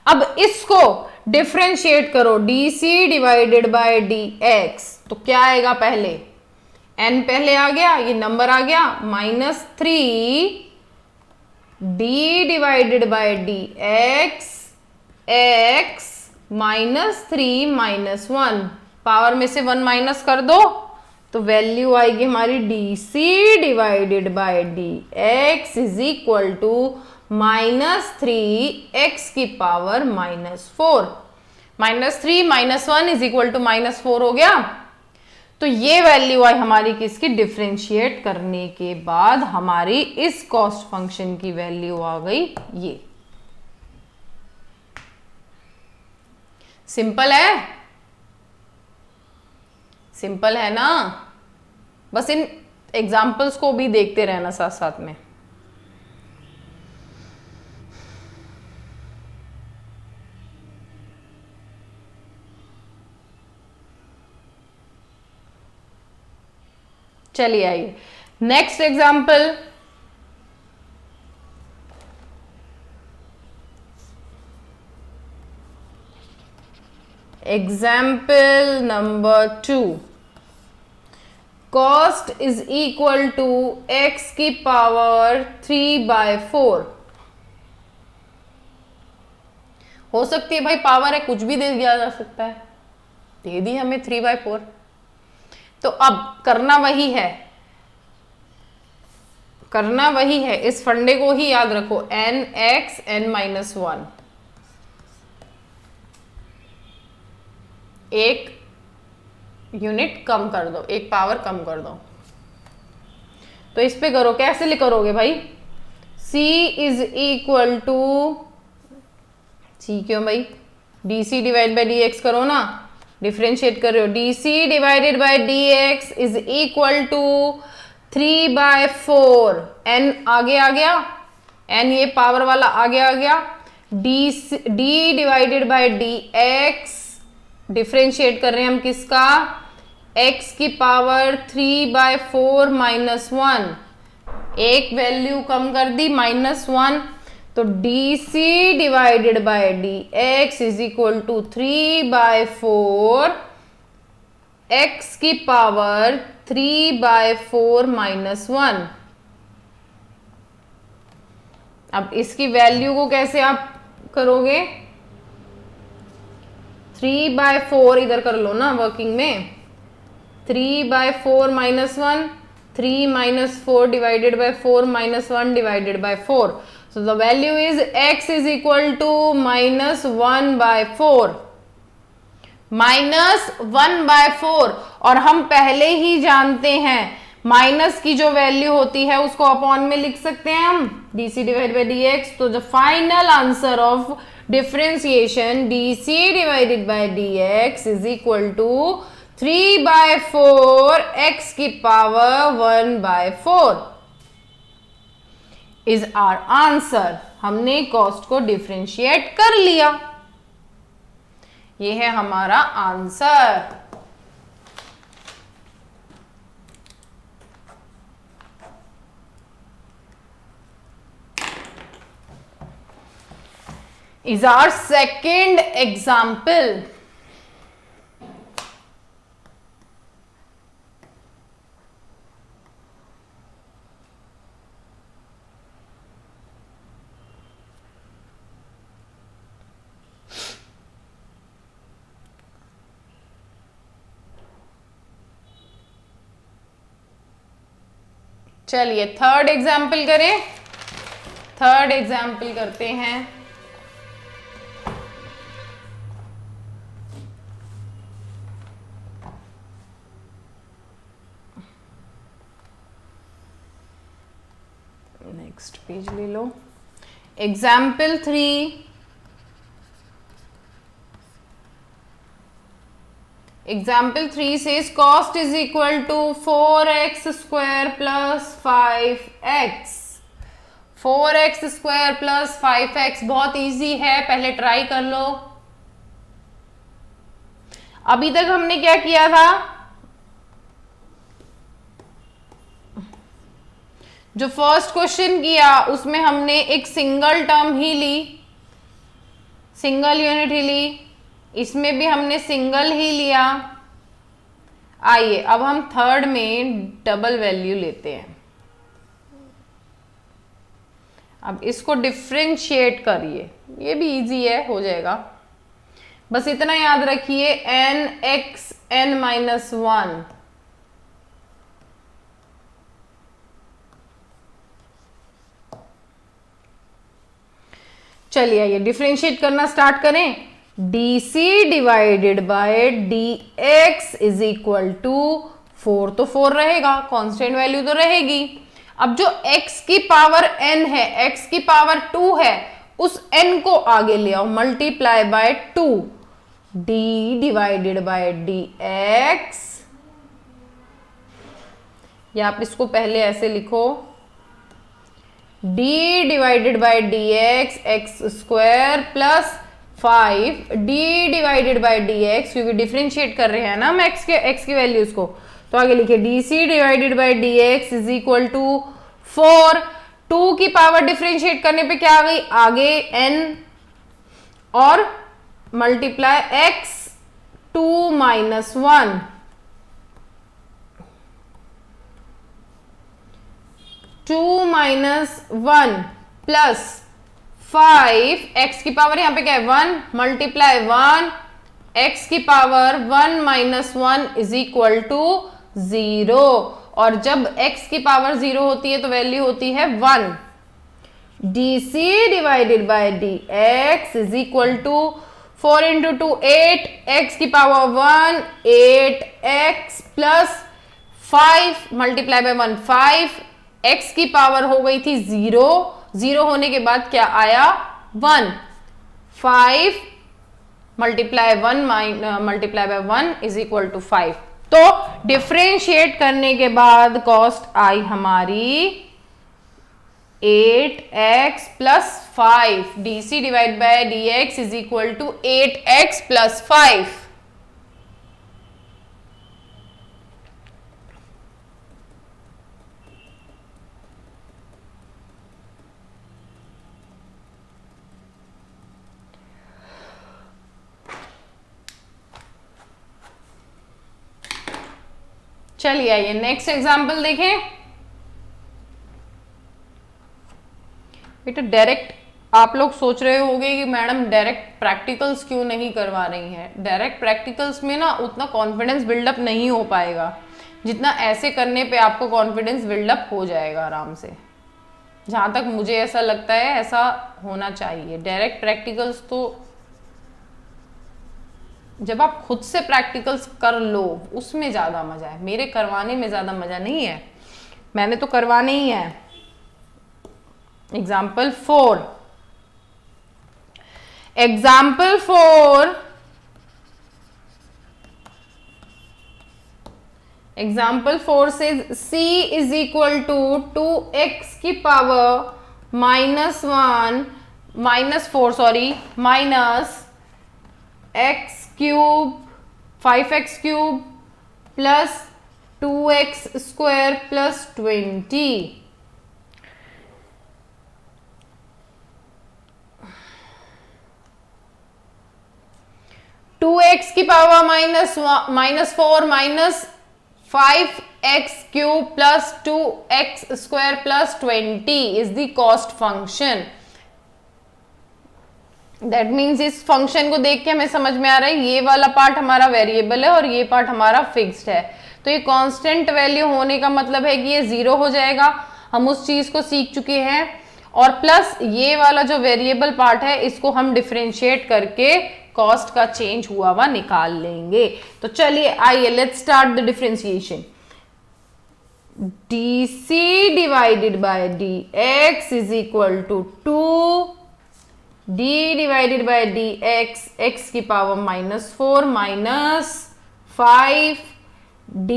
अब इसको डिफरेंशिएट करो, dc डिवाइडेड बाय dx, तो क्या आएगा? पहले n पहले आ गया, ये नंबर आ गया -3 d divided by dx x -3 -1, power में से 1 माइनस कर दो तो वैल्यू आएगी हमारी dc divided by dx is equal to -3 x की पावर -4। -3 -1 इज इक्वल टू -4 हो गया। तो ये वैल्यू आई हमारी किसकी? डिफरेंशिएट करने के बाद हमारी इस कॉस्ट फंक्शन की वैल्यू आ गई ये। सिंपल है, सिंपल है ना? बस इन एग्जाम्पल्स को भी देखते रहना साथ साथ में। चलिए आइए next example. Example number 2, cost is equal to x की पावर 3/4। हो सकती है भाई पावर है, कुछ भी दे दिया जा सकता है, दे दी हमें 3/4। तो अब करना वही है, करना वही है, इस फंडे को ही याद रखो, nx n-1, एक यूनिट कम कर दो, एक पावर कम कर दो। तो इस पे करो, कैसे करोगे भाई? c is equal to, c क्यों भाई? dc डिवाइड बाई dx करो ना, डिफरेंशिएट कर रहे हो, dc divided by dx is equal to 3/4। n आगे आ गया, n ये पावर वाला आगे आ गया, d divided by dx, differentiate कर रहे हैं हम किसका? x की पावर 3/4 -1, एक वैल्यू कम कर दी -1, तो dc divided by dx is equal to 3/4 x की पावर 3/4 -1। अब इसकी वैल्यू को कैसे आप करोगे? 3/4 इधर कर लो ना वर्किंग में, 3/4 -1, 3 - 4 divided by 4 -1 divided by 4। So the value is x is equal to -1/4, -1/4। और हम पहले ही जानते हैं माइनस की जो वैल्यू होती है उसको अपॉन में लिख सकते हैं हम, dc डिवाइड बाई dx। तो the final answer of differentiation dc divided by dx is equal to 3/4 x की पावर 1/4 इज आवर आंसर। हमने कॉस्ट को डिफरेंशिएट कर लिया, ये है हमारा answer. Is our second example. चलिए थर्ड एग्जाम्पल करें, थर्ड एग्जाम्पल करते हैं। नेक्स्ट पेज ले लो। Example 3, example 3 says cost is equal to 4x square plus 5x। 4x square plus 5x बहुत इजी है, पहले ट्राई कर लो। अभी तक हमने क्या किया था, जो फर्स्ट क्वेश्चन किया उसमें हमने एक सिंगल टर्म ही ली, सिंगल यूनिट ही ली, इसमें भी हमने सिंगल ही लिया। आइए अब हम थर्ड में डबल वैल्यू लेते हैं। अब इसको डिफरेंशिएट करिए, ये भी इजी है, हो जाएगा। बस इतना याद रखिए, n x n माइनस 1 चलिए आइए डिफरेंशिएट करना स्टार्ट करें। dc divided by dx is equal to 4, तो 4 रहेगा, कांस्टेंट वैल्यू तो रहेगी। अब जो x की पावर n है, x की पावर 2 है, उस n को आगे ले आओ, multiply by 2, d divided by dx, या आप इसको पहले ऐसे लिखो, d divided by dx x square plus 5 d divided by dx, क्योंकि डिफरेंशिएट कर रहे हैं ना हम x की वैल्यूज को, तो आगे लिखिए dc divided by dx is equal to 4। 2 की पावर डिफरेंशिएट करने पे क्या आ गई, आगे n और multiply x 2 minus 1, 2 minus 1 plus 5, x की पावर यहाँ पे क्या है 1, मल्टीप्लाई 1, x की power 1 minus 1 is equal to 0, और जब x की पावर 0 होती है तो वैल्यू होती है 1। dc divided by dx is equal to 4 into 2 8, x की power 1 8x plus 5 multiply by 1 5, x की पावर हो गई थी 0, 0 होने के बाद क्या आया 1, 5 multiply 1 multiply by 1 is equal to 5। तो डिफरेंशिएट करने के बाद कॉस्ट आई हमारी 8x plus 5, dc divide by dx is equal to 8x plus 5। चलिए आइए नेक्स्ट एग्जांपल देखें। बेटा डायरेक्ट आप लोग सोच रहे होंगे कि मैडम डायरेक्ट प्रैक्टिकल्स क्यों नहीं करवा रही हैं। डायरेक्ट प्रैक्टिकल्स में ना उतना कॉन्फिडेंस बिल्डअप नहीं हो पाएगा जितना ऐसे करने पे आपको कॉन्फिडेंस बिल्डअप हो जाएगा आराम से। जहां तक मुझे ऐसा लगता है ऐसा होना चाहिए। डायरेक्ट प्रैक्टिकल्स तो जब आप खुद से प्रैक्टिकल्स कर लो उसमें ज़्यादा मज़ा है, मेरे करवाने में ज़्यादा मज़ा नहीं है, मैंने तो करवाने ही है। एग्जाम्पल 4, एग्जाम्पल 4, एग्जाम्पल 4 से c is equal to 2x की power minus 1 minus 4 sorry minus x cube 5x cube plus 2x square plus 20। Two x की power minus 4 minus 5x cube plus 2x square plus 20 is the cost function. That means इस function को देख के हमें समझ में आ रहा है ये वाला पार्ट हमारा वेरिएबल है और ये पार्ट हमारा फिक्स्ड है। तो ये कांस्टेंट वैल्यू होने का मतलब है कि ये 0 हो जाएगा, हम उस चीज को सीख चुके हैं। और प्लस ये वाला जो वेरिएबल पार्ट है इसको हम डिफरेंशिएट करके कॉस्ट का चेंज हुआ हुआ निकाल लेंगे। तो चलिए आइए let's start the differentiation. dc divided by dx is equal to 2 d divided by dx, x की power -4 minus 5 d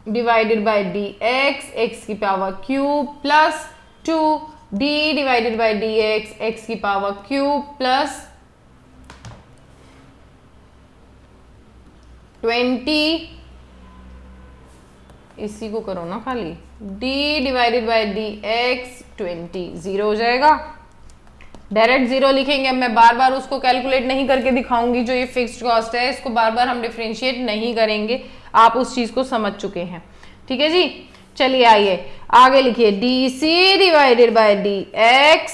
divided by dx, x की power cube plus 2 d divided by dx, x की power cube plus 20, इसी को करो ना खाली, d divided by dx 20, zero हो जाएगा। डायरेक्ट जीरो लिखेंगे। अब मैं बार बार उसको कैलकुलेट नहीं करके दिखाऊंगी, जो ये फिक्स्ड कॉस्ट है इसको बार बार हम डिफरेंशिएट नहीं करेंगे, आप उस चीज को समझ चुके हैं। ठीक है जी, चलिए आइए आगे लिखिए, dc divided by dx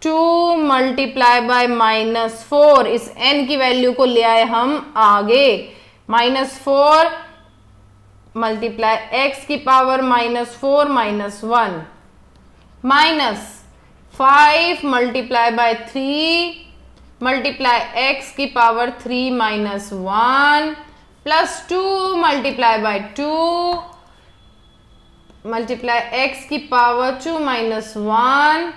2 multiply by -4, इस n की वैल्यू को ले आए हम आगे, -4 मल्टीप्लाई x की power -4 -1 minus 5 multiply by 3 multiply x की power 3 -1 plus 2 multiply by 2 multiply x की पावर 2 -1,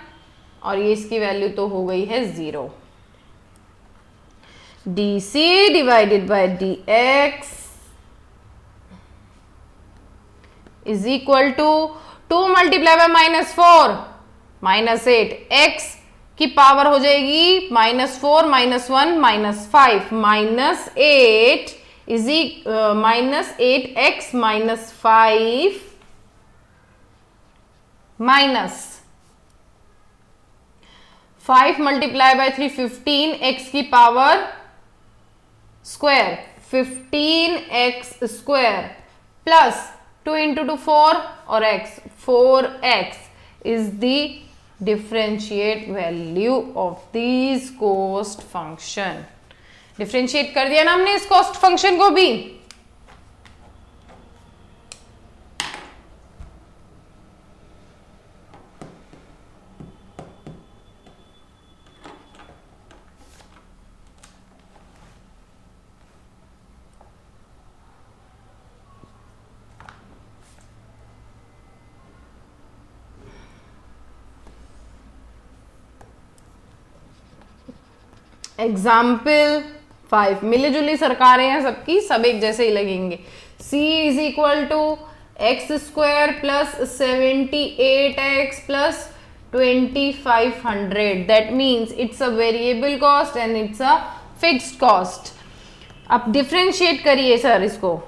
और ये इसकी वैल्यू तो हो गई है 0। dc divided by dx is equal to 2 multiply by -4 -8, x की पावर हो जाएगी -4 -1 -5 -8 is -8x -5 minus 5 multiply by 3 15, x की power square 15x square plus 2 into 2 4 और x 4x is the differentiate value of this cost function. Differentiate कर दिया ना हमने इस कॉस्ट फंक्शन को भी। एग्जाम्पल 5, मिली जुली सरकारें हैं सबकी, सब एक जैसे ही लगेंगे। c is equal to x square plus 78x plus 2500, that means it's a variable cost and it's a fixed cost. अब डिफ्रेंशिएट करिए सर इसको,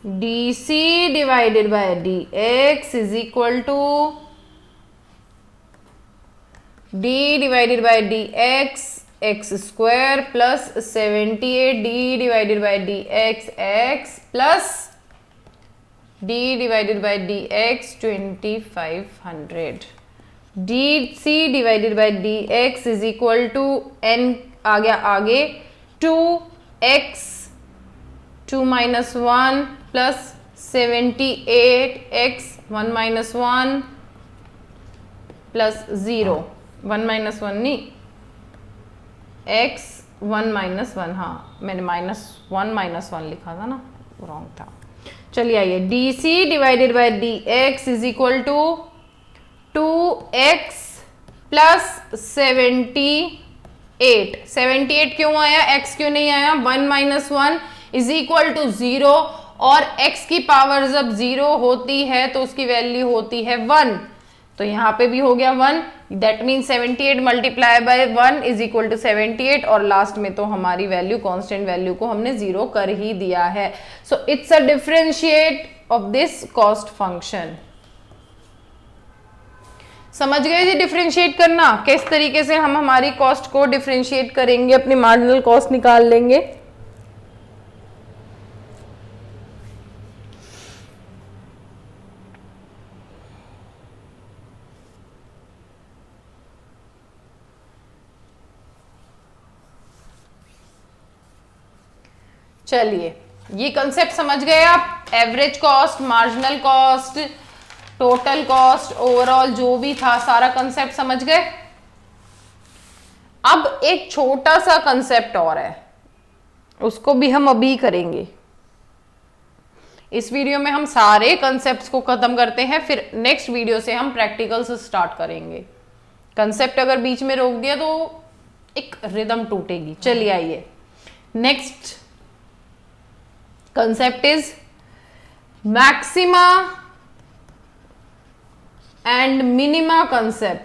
dc divided by dx is equal to d divided by dx x square plus 78 d divided by dx x plus d divided by dx 2500, dc divided by dx is equal to n आ गया आगे 2x 2 minus 1 plus 78x 1 minus 1 plus 0 1 minus 1 नहीं x 1 minus 1, हाँ मैंने -1 -1 लिखा था ना, wrong था। चलिए आइए, dc divided by dx is equal to 2x plus 78 क्यों आया, x क्यों नहीं आया, 1 माइनस 1 इज इक्वल टू 0, और x की पावर जब 0 होती है तो उसकी वैल्यू होती है 1, तो यहाँ पे भी हो गया 1, that mean 78 multiply by 1 is equal to 78, और लास्ट में तो हमारी वैल्यू कांस्टेंट वैल्यू को हमने 0 कर ही दिया है। So it's a differentiate of this cost function. समझ गए जी डिफरेंशिएट करना, किस तरीके से हम हमारी कॉस्ट को डिफरेंशिएट करेंगे, अपनी मार्जिनल कॉस्ट निकाल लेंगे। चलिए ये कंसेप्ट समझ गए आप, average cost, marginal cost, total cost, overall जो भी था सारा कंसेप्ट समझ गए। अब एक छोटा सा कंसेप्ट और है, उसको भी हम अभी करेंगे। इस वीडियो में हम सारे कंसेप्ट्स को खत्म करते हैं, फिर नेक्स्ट वीडियो से हम प्रैक्टिकल्स स्टार्ट करेंगे। कंसेप्ट अगर बीच में रोक दिया तो एक रिदम टूटेगी। चलिए आइए, next concept is maxima and minima concept.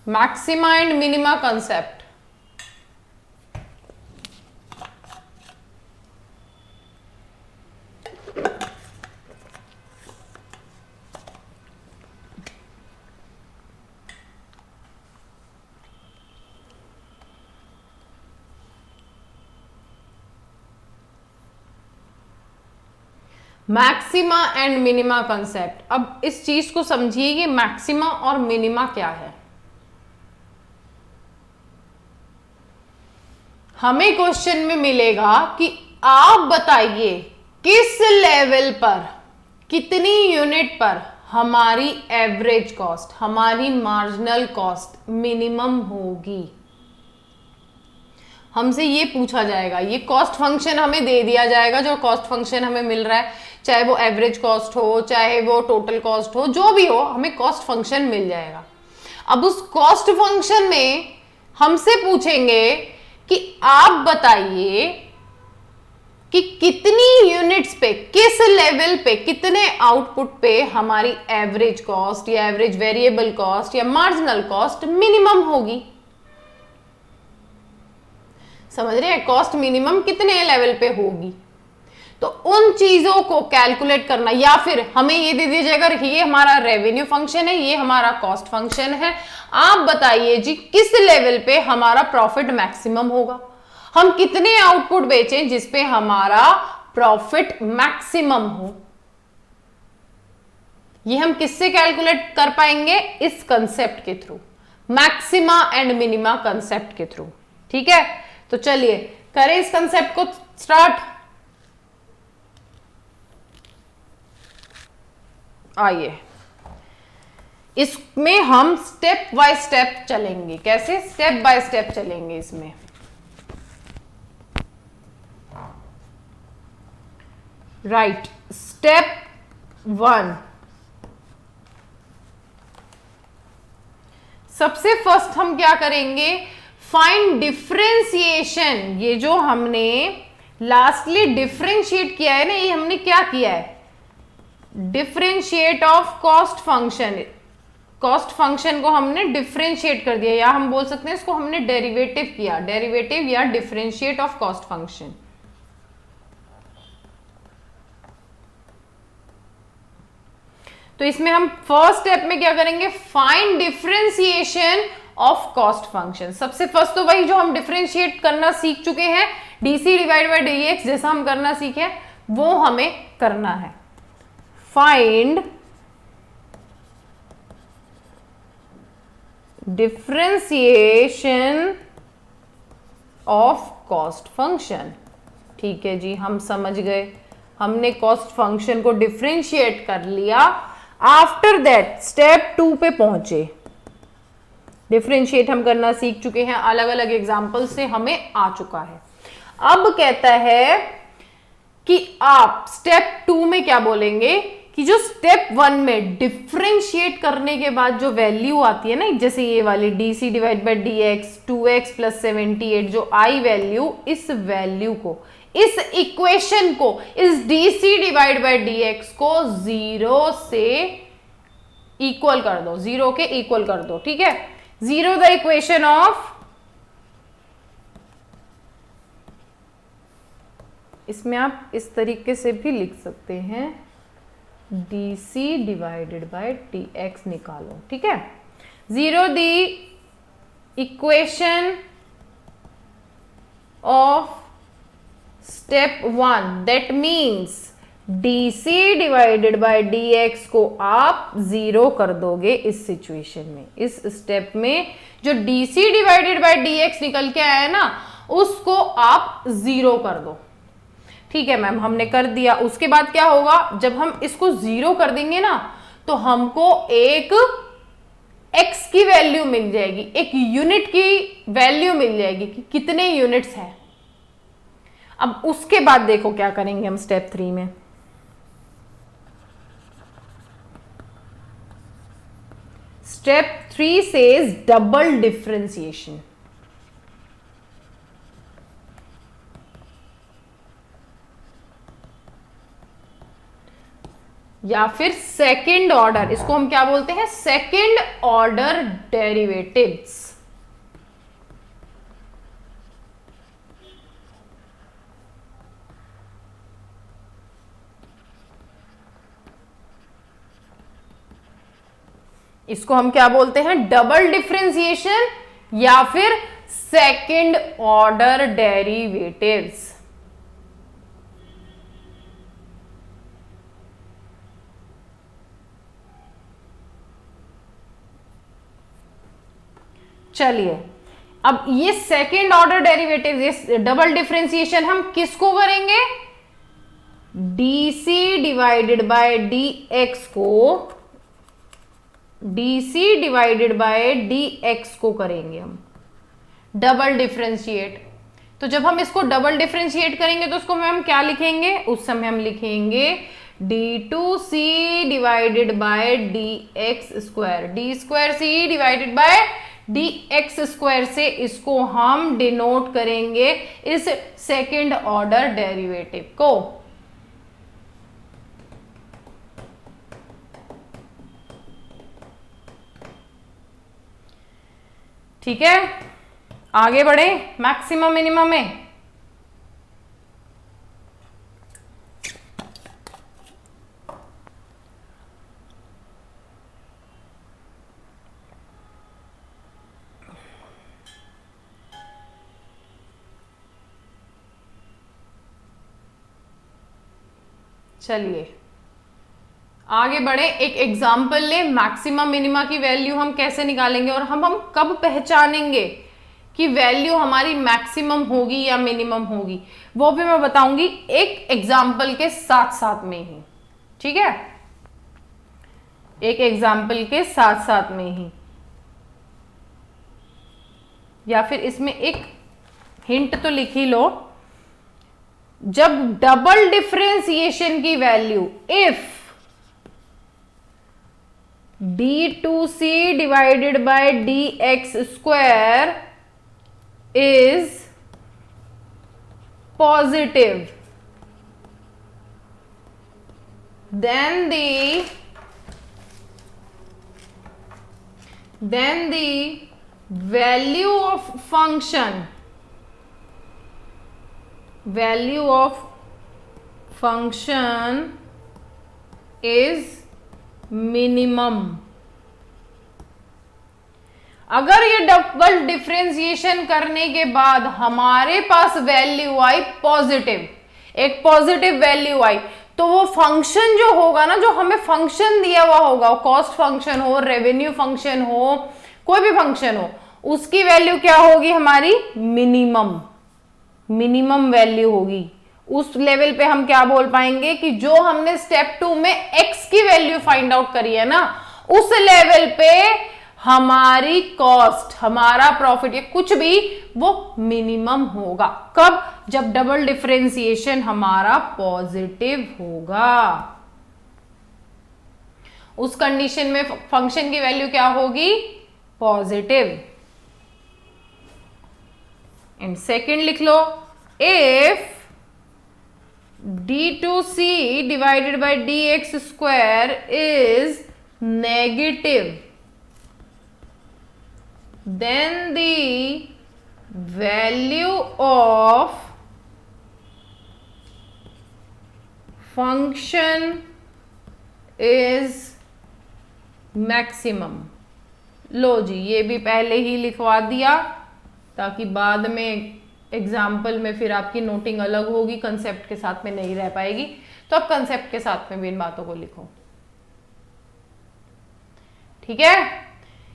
Maxima and minima concept. Maxima and minima concept. अब इस चीज को समझिए कि मैक्सिमा और मिनिमा क्या है। हमें क्वेश्चन में मिलेगा कि आप बताइए किस लेवल पर, कितनी यूनिट पर हमारी एवरेज कॉस्ट, हमारी मार्जिनल कॉस्ट मिनिमम होगी। हमसे ये पूछा जाएगा, ये कॉस्ट फंक्शन हमें दे दिया जाएगा, जो कॉस्ट फंक्शन हमें मिल रहा है, चाहे वो एवरेज कॉस्ट हो, चाहे वो टोटल कॉस्ट हो, जो भी हो, हमें कॉस्ट फंक्शन मिल जाएगा। अब उस कॉस्ट फंक्शन में हमसे पूछेंगे कि आप बताइए कि कितनी यूनिट्स पे, किस लेवल पे, कितने आउटपुट पे हमारी एवरेज कॉस्ट या एवरेज वेरिएबल कॉस्ट या मार्जिनल कॉस्ट मिनिमम होगी। समझ रहे हैं, कॉस्ट मिनिमम कितने लेवल पे होगी। तो उन चीजों को कैलकुलेट करना, या फिर हमें ये दे दिया जाएगा ये हमारा रेवेन्यू फंक्शन है, ये हमारा कॉस्ट फंक्शन है, आप बताइए जी किस लेवल पे हमारा प्रॉफिट मैक्सिमम होगा, हम कितने आउटपुट बेचें जिसपे हमारा प्रॉफिट मैक्सिमम हो। ये हम किससे कैलकुलेट कर पाएंगे, इस कंसेप्ट के through, maxima and minima concept के थ्रू। ठीक है, तो चलिए करें इस कंसेप्ट को स्टार्ट। आइए, इसमें हम स्टेप बाय स्टेप चलेंगे। कैसे? स्टेप बाय स्टेप चलेंगे इसमें। राइट, स्टेप 1, सबसे फर्स्ट हम क्या करेंगे, फाइंड डिफरेंशिएशन। ये जो हमने लास्टली डिफरेंशिएट किया है ना, ये हमने क्या किया है, differentiate of cost function. Cost function को हमने डिफरेंशिएट कर दिया, या हम बोल सकते हैं इसको हमने डेरिवेटिव किया, डेरिवेटिव या डिफरेंशिएट ऑफ कॉस्ट फंक्शन। तो इसमें हम फर्स्ट स्टेप में क्या करेंगे, find differentiation of cost function. सबसे फर्स्ट तो वही जो हम डिफरेंशिएट करना सीख चुके हैं, डीसी डिवाइड बाय डीएक्स जैसा हम करना सीखे, वो हमें करना है। Find differentiation of cost function. ठीक है जी, हम समझ गए, हमने कॉस्ट फंक्शन को डिफरेंशिएट कर लिया। आफ्टर दैट स्टेप 2 पे पहुंचे, डिफरेंशिएट हम करना सीख चुके हैं, अलग अलग एग्जाम्पल से हमें आ चुका है। अब कहता है कि आप स्टेप 2 में क्या बोलेंगे कि जो स्टेप 1 में डिफरेंशिएट करने के बाद जो वैल्यू आती है ना, जैसे ये वाली dc divide by dx 2x plus 78, जो आई वैल्यू, इस वैल्यू को, इस इक्वेशन को, इस डीसी डिवाइड बाय डीएक्स को 0 से इक्वल कर दो, 0 के इक्वल कर दो। ठीक है, 0 द इक्वेशन ऑफ, इसमें आप इस तरीके से भी लिख सकते हैं, डीसी डिवाइडेड बाय डीएक्स निकालो। ठीक है, 0 the equation of step 1, that means dc divided by dx को आप 0 कर दोगे इस सिचुएशन में। इस स्टेप में जो डीसी डिवाइडेड बाय डीएक्स निकल के आया है ना, उसको आप 0 कर दो। ठीक है मैम, हमने कर दिया। उसके बाद क्या होगा, जब हम इसको 0 कर देंगे ना, तो हमको एक x की वैल्यू मिल जाएगी, एक यूनिट की वैल्यू मिल जाएगी कि कितने यूनिट्स हैं। अब उसके बाद देखो क्या करेंगे हम स्टेप 3 में। Step 3 says double differentiation. या फिर सेकंड ऑर्डर, इसको हम क्या बोलते हैं, सेकंड ऑर्डर डेरिवेटिव्स। इसको हम क्या बोलते हैं, डबल डिफरेंशिएशन या फिर सेकंड ऑर्डर डेरिवेटिव्स। चलिए, अब ये सेकेंड ऑर्डर डेरिवेटिव, ये डबल डिफरेंशिएशन हम किसको करेंगे, DC divided by D X को, DC divided by D X को करेंगे हम डबल डिफरेंशिएट। तो जब हम इसको डबल डिफरेंशिएट करेंगे तो उसको हम क्या लिखेंगे, उस समय हम लिखेंगे d2c divided by D x square, d square c divided by D x square से इसको हम डिनोट करेंगे इस सेकेंड ऑर्डर डेरिवेटिव को। ठीक है, आगे बढ़े मैक्सिमम मिनिमम में। चलिए आगे बढ़े, एक एग्जाम्पल ले, मैक्सिमम मिनिमा की वैल्यू हम कैसे निकालेंगे और हम कब पहचानेंगे कि वैल्यू हमारी मैक्सिमम होगी या मिनिमम होगी, वो भी मैं बताऊंगी एक एग्जाम्पल के साथ साथ में ही। ठीक है, एक एग्जाम्पल के साथ साथ में ही, या फिर इसमें एक हिंट तो लिख ही लो। जब डबल डिफरेंशिएशन की value, if d2c divided by dx square is positive, then the value of function is minimum. अगर ये डबल डिफरेंशिएशन करने के बाद हमारे पास वैल्यू आई पॉजिटिव, एक पॉजिटिव वैल्यू आई, तो वो फंक्शन जो होगा ना, जो हमें फंक्शन दिया हुआ होगा, कॉस्ट फंक्शन हो, रेवेन्यू फंक्शन हो, कोई भी फंक्शन हो, उसकी वैल्यू क्या होगी, हमारी मिनिमम वैल्यू होगी। उस लेवल पे हम क्या बोल पाएंगे कि जो हमने स्टेप 2 में x की वैल्यू फाइंड आउट करी है ना, उस लेवल पे हमारी कॉस्ट, हमारा प्रॉफिट या कुछ भी, वो मिनिमम होगा। कब, जब डबल डिफरेंशिएशन हमारा पॉजिटिव होगा। उस कंडीशन में फंक्शन की वैल्यू क्या होगी, पॉजिटिव। एंड सेकेंड लिख लो, if d2c divided by dx square is negative, then the value of function is maximum। लो जी, ये भी पहले ही लिखवा दिया ताकि बाद में एग्जाम्पल में फिर आपकी नोटिंग अलग होगी, कंसेप्ट के साथ में नहीं रह पाएगी। तो अब कंसेप्ट के साथ में भी इन बातों को लिखो। ठीक है,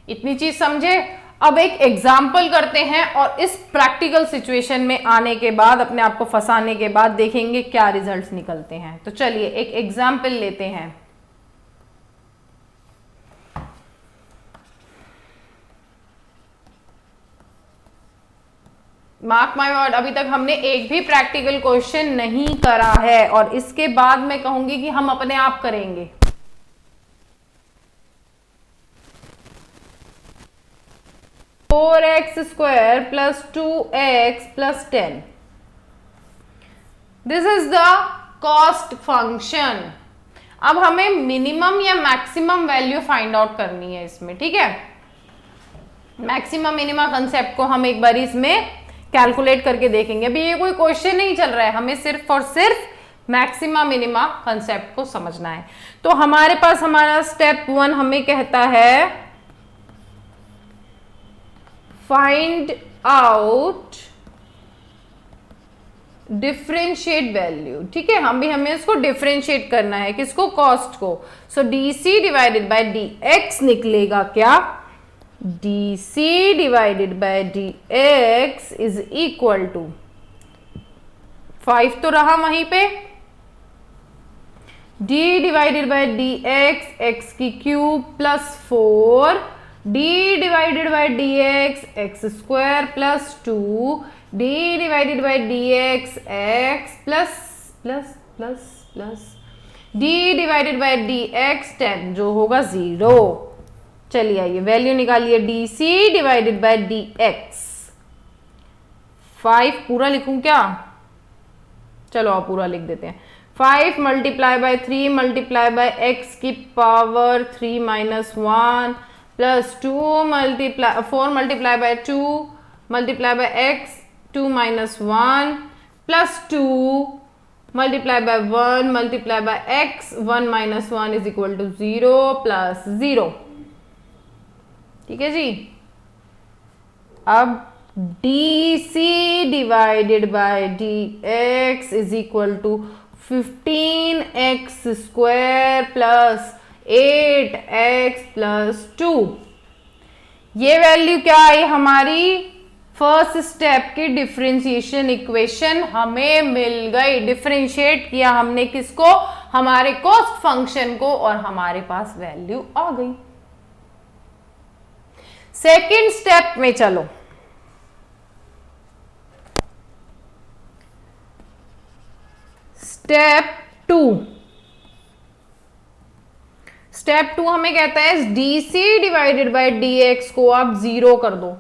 इतनी चीज समझे। अब एक एग्जाम्पल करते हैं और इस प्रैक्टिकल सिचुएशन में आने के बाद, अपने आप को फंसाने के बाद देखेंगे क्या रिजल्ट्स निकलते हैं। तो चलिए एक एग्जाम्पल लेते हैं। मार्क माय वर्ड, अभी तक हमने एक भी प्रैक्टिकल क्वेश्चन नहीं करा है और इसके बाद मैं कहूंगी कि हम अपने आप करेंगे। Four x square plus 2x plus 10, this is the cost function. अब हमें मिनिमम या मैक्सिमम वैल्यू फाइंड आउट करनी है इसमें, ठीक है। मैक्सिमम मिनिमम कंसेप्ट को हम एक बार इसमें कैलकुलेट करके देखेंगे। अभी ये कोई क्वेश्चन नहीं चल रहा है, हमें सिर्फ और सिर्फ मैक्सिमम मिनिमम कंसेप्ट को समझना है। तो हमारे पास हमारा स्टेप 1 हमें कहता है फाइंड आउट डिफरेंशिएट वैल्यू, ठीक है। हमें इसको डिफरेंशिएट करना है, किसको, कॉस्ट को। So DC divided by D X निकलेगा क्या, dc divided by dx is equal to 5 तो रहा वहीं पे, d divided by dx x की cube plus 4, d divided by dx x square plus 2, d divided by dx x plus plus plus plus d divided by dx 10 जो होगा 0। चलिए आइए value निकालिए, dc डिवाइडेड बाय dx। 5 पूरा लिखूं क्या, चलो आप पूरा लिख देते हैं। 5 multiply by 3 multiply by x की power 3 minus 1 plus 4 multiply by 2 multiply by x 2 minus 1 plus 2 multiply by 1 multiply by x 1 minus 1 is equal to 0 plus 0, ठीक है जी। अब dc divided by dx is equal to 15x square plus 8x plus 2। ये value क्या आई हमारी, first step की differentiation equation हमें मिल गई। डिफरेंशिएट किया हमने किसको, हमारे कॉस्ट फंक्शन को, और हमारे पास वैल्यू आ गई। सेकेंड स्टेप में चलो, स्टेप 2। स्टेप 2 हमें कहता है dc डिवाइडेड बाय dx को आप 0 कर दो,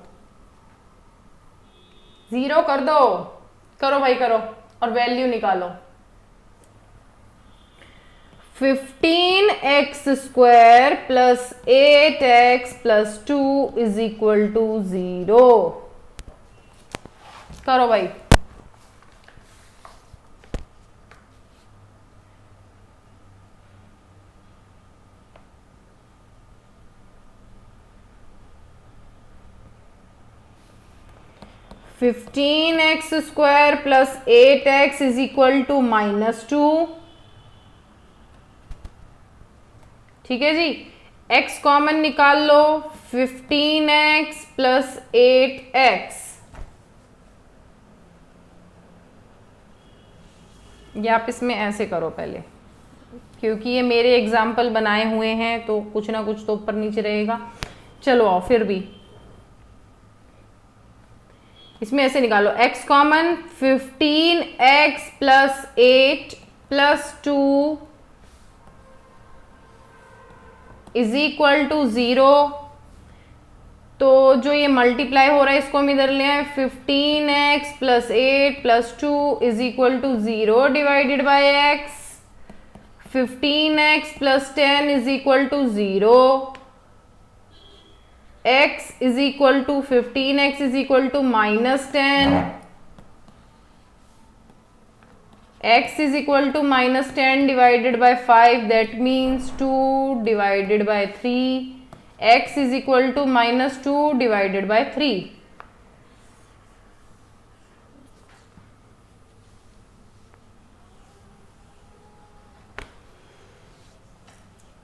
0 कर दो, करो भाई करो, और वैल्यू निकालो। 15x square plus 8x plus 2 is equal to 0, करो भाई। (15x square plus 8x is equal to -2), ठीक है जी। x कॉमन निकाल लो, 15x प्लस 8x, या आप इसमें ऐसे करो पहले, क्योंकि ये मेरे एग्जाम्पल बनाए हुए हैं तो कुछ ना कुछ तो ऊपर नीचे रहेगा। चलो आओ फिर भी इसमें ऐसे निकालो, x common, 15x plus 8 plus 2 is equal to 0। तो जो ये मल्टीप्लाई हो रहा है इसको हम इधर ले आए, 15x plus 8 plus 2 is equal to 0 divided by x। 15x plus 10 is equal to 0, x is equal to 15x is equal to -10, x is equal to -10 divided by 5, that means 2 divided by 3, x is equal to -2 divided by 3।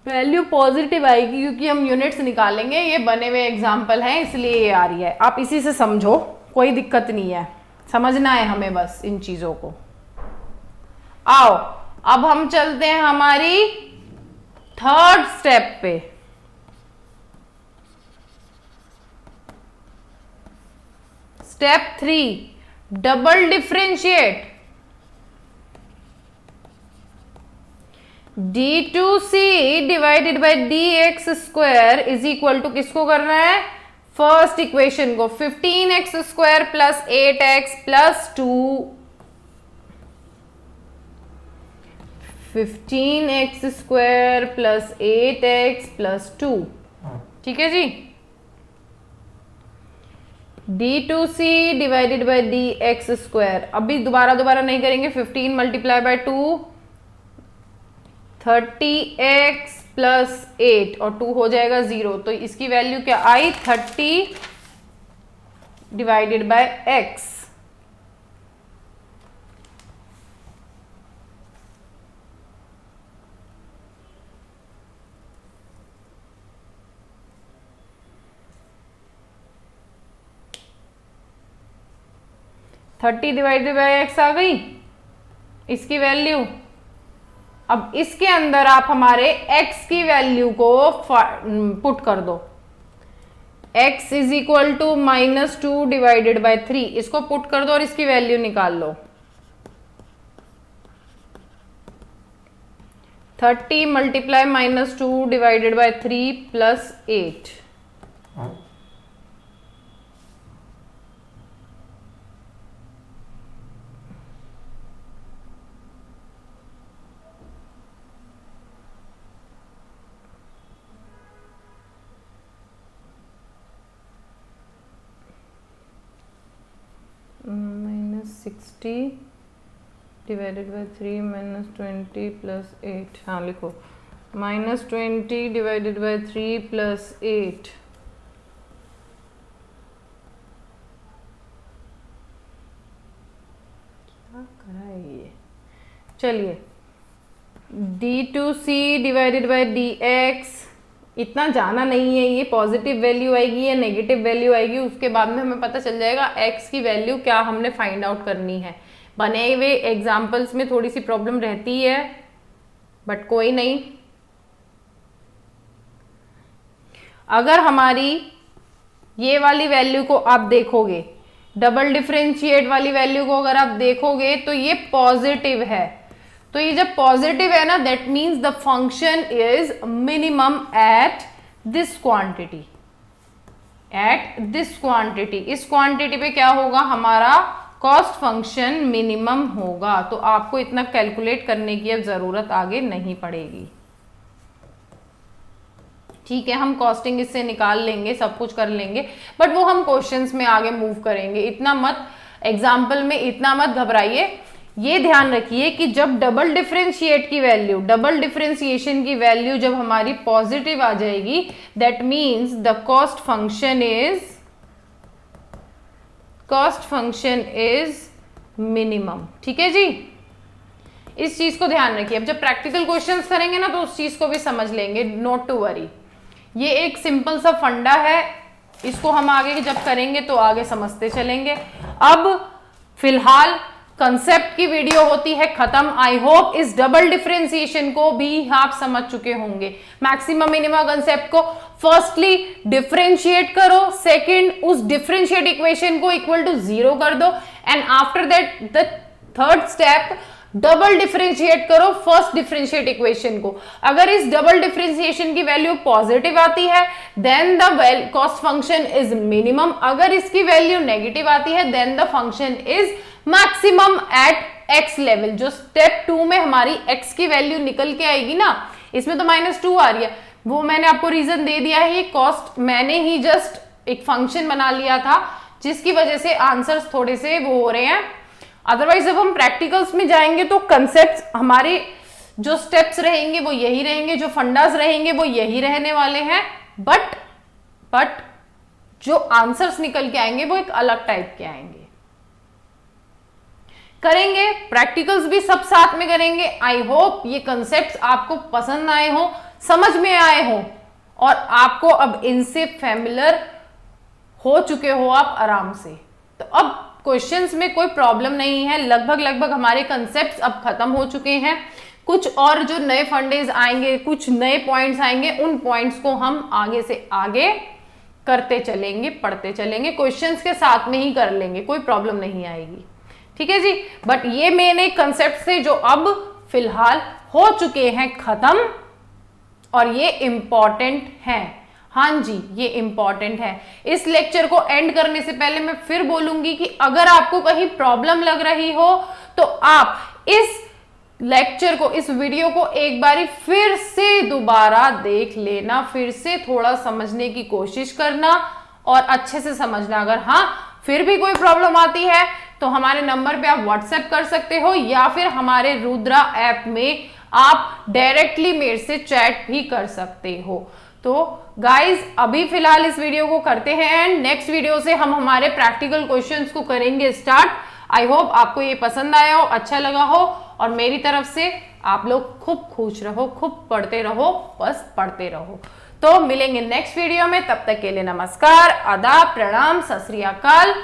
Value positive आएगी क्योंकि हम units निकालेंगे, ये बने हुए example हैं इसलिए ये आ रही है। आप इसी से समझो, कोई दिक्कत नहीं है, समझना है हमें बस इन चीजों को। आओ अब हम चलते हैं हमारी थर्ड स्टेप पे। Step 3, double differentiate d2c divided by dx² is equal to किसको करना है, फर्स्ट इक्वेशन को, 15x² plus 8x plus 2, 15x² plus 8x plus 2, ठीक है जी। d2c डिवाइडेड बाय dx², अभी दोबारा नहीं करेंगे, 15 मल्टीप्लाई बाय 2 30x प्लस 8 और 2 हो जाएगा 0, तो इसकी वैल्यू क्या आई, 30 divided by x। Thirty divided by x आ गई इसकी वैल्यू। अब इसके अंदर आप हमारे x की वैल्यू को पुट कर दो, x is equal to -2 divided by 3, इसको पुट कर दो और इसकी वैल्यू निकाल लो। 30 multiply -2 divided by 3 plus 8, -60 divided by 3 -20 plus 8, हाँ लिखो, -20 डिवाइडेड बाय 3 प्लस 8, क्या करा है ये। चलिए d2c डिवाइडेड बाय dx, इतना जाना नहीं है, ये पॉजिटिव वैल्यू आएगी या नेगेटिव वैल्यू आएगी, उसके बाद में हमें पता चल जाएगा x की वैल्यू क्या हमने फाइंड आउट करनी है। बने हुए एग्जाम्पल्स में थोड़ी सी प्रॉब्लम रहती है, बट कोई नहीं। अगर हमारी ये वाली वैल्यू को आप देखोगे, डबल डिफरेंशिएट वाली वैल्यू को अगर आप देखोगे तो ये पॉजिटिव है, तो ये जब पॉजिटिव है ना, that means the function is minimum at this quantity, at this quantity. इस क्वांटिटी पे क्या होगा, हमारा कॉस्ट फंक्शन मिनिमम होगा। तो आपको इतना कैलकुलेट करने की अब जरूरत आगे नहीं पड़ेगी, ठीक है। हम कॉस्टिंग इससे निकाल लेंगे, सब कुछ कर लेंगे, बट वो हम क्वेश्चंस में आगे मूव करेंगे। इतना मत, एग्जाम्पल में इतना मत घबराइए। ये ध्यान रखिए कि जब डबल डिफरेंशिएट की वैल्यू, डबल डिफरेंशिएशन की वैल्यू जब हमारी पॉजिटिव आ जाएगी, that means the cost function is minimum, ठीक है जी। इस चीज को ध्यान रखिए। अब जब प्रैक्टिकल क्वेश्चंस करेंगे ना तो उस चीज को भी समझ लेंगे, नॉट टू वरी। ये एक सिंपल सा फंडा है, इसको हम आगे जब करेंगे तो आगे समझते चलेंगे। अब फिलहाल कंसेप्ट की वीडियो होती है खत्म। आई होप इस डबल डिफरेंशिएशन को भी आप समझ चुके होंगे। मैक्सिमम मिनिमम कंसेप्ट को फर्स्टली डिफरेंशिएट करो, सेकंड उस डिफरेंशिएट इक्वेशन को इक्वल टू 0 कर दो, and after that the third step double differentiate करो फर्स्ट डिफरेंशिएट इक्वेशन को। अगर इस डबल डिफरेंशिएशन की वैल्यू पॉजिटिव आती है then the cost function is minimum, अगर इसकी वैल्यू नेगेटिव आती है then the function is maximum at x level. जो स्टेप 2 में हमारी x की वैल्यू निकल के आएगी ना, इसमें तो -2 आ रही है, वो मैंने आपको रीजन दे दिया है। ये कॉस्ट मैंने ही जस्ट एक फंक्शन बना लिया था जिसकी वजह से आंसर्स थोड़े से वो हो रहे हैं। अदरवाइज जब हम प्रैक्टिकल्स में जाएंगे तो कंसेप्ट्स हमारे जो स्टेप्स रहेंगे वो यही रहेंगे, जो फंडास रहेंगे वो यही रहने वाले हैं, बट जो आंसर्स निकल के आएंगे वो एक अलग टाइप के आएंगे। करेंगे प्रैक्टिकल्स भी सब साथ में करेंगे। आई होप ये कंसेप्ट्स आपको पसंद आए हो, समझ में आए हो, और आपको अब इनसे फैमिलियर हो चुके हो आप आराम से। तो अब क्वेश्चंस में कोई प्रॉब्लम नहीं है, लगभग हमारे कंसेप्ट्स अब खत्म हो चुके हैं। कुछ और जो नए फंडेज आएंगे, कुछ नए पॉइंट्स आएंगे, उन पॉइंट्स को हम आगे से आगे करते चलेंगे, पढ़ते चलेंगे, क्वेश्चंस के साथ में ही कर लेंगे, कोई प्रॉब्लम नहीं आएगी। ठीक है जी। बट ये मेन एक कंसेप्ट थे जो अब फिलहाल हो चुके हैं खत्म, और ये इंपॉर्टेंट है। हाँ जी, ये इंपॉर्टेंट है। इस लेक्चर को एंड करने से पहले मैं फिर बोलूंगी कि अगर आपको कहीं प्रॉब्लम लग रही हो तो आप इस लेक्चर को, इस वीडियो को एक बारी फिर से दोबारा देख लेना, फिर से थोड़ा समझने की कोशिश करना और अच्छे से समझना। अगर हाँ फिर भी कोई प्रॉब्लम आती है तो हमारे नंबर पे आप व्हाट्सएप कर सकते हो, या फिर हमारे रुद्रा ऐप में आप डायरेक्टली मेरे से चैट भी कर सकते हो। तो गाइज अभी फिलहाल इस वीडियो को करते हैं एंड नेक्स्ट वीडियो से हम हमारे प्रैक्टिकल क्वेश्चंस को करेंगे स्टार्ट। आई होप आपको ये पसंद आया हो, अच्छा लगा हो, और मेरी तरफ से आप लोग खूब खुश रहो, खूब पढ़ते रहो, बस पढ़ते रहो। तो मिलेंगे नेक्स्ट वीडियो में, तब तक के लिए नमस्कार, आदाब, प्रणाम, सत श्री अकाल।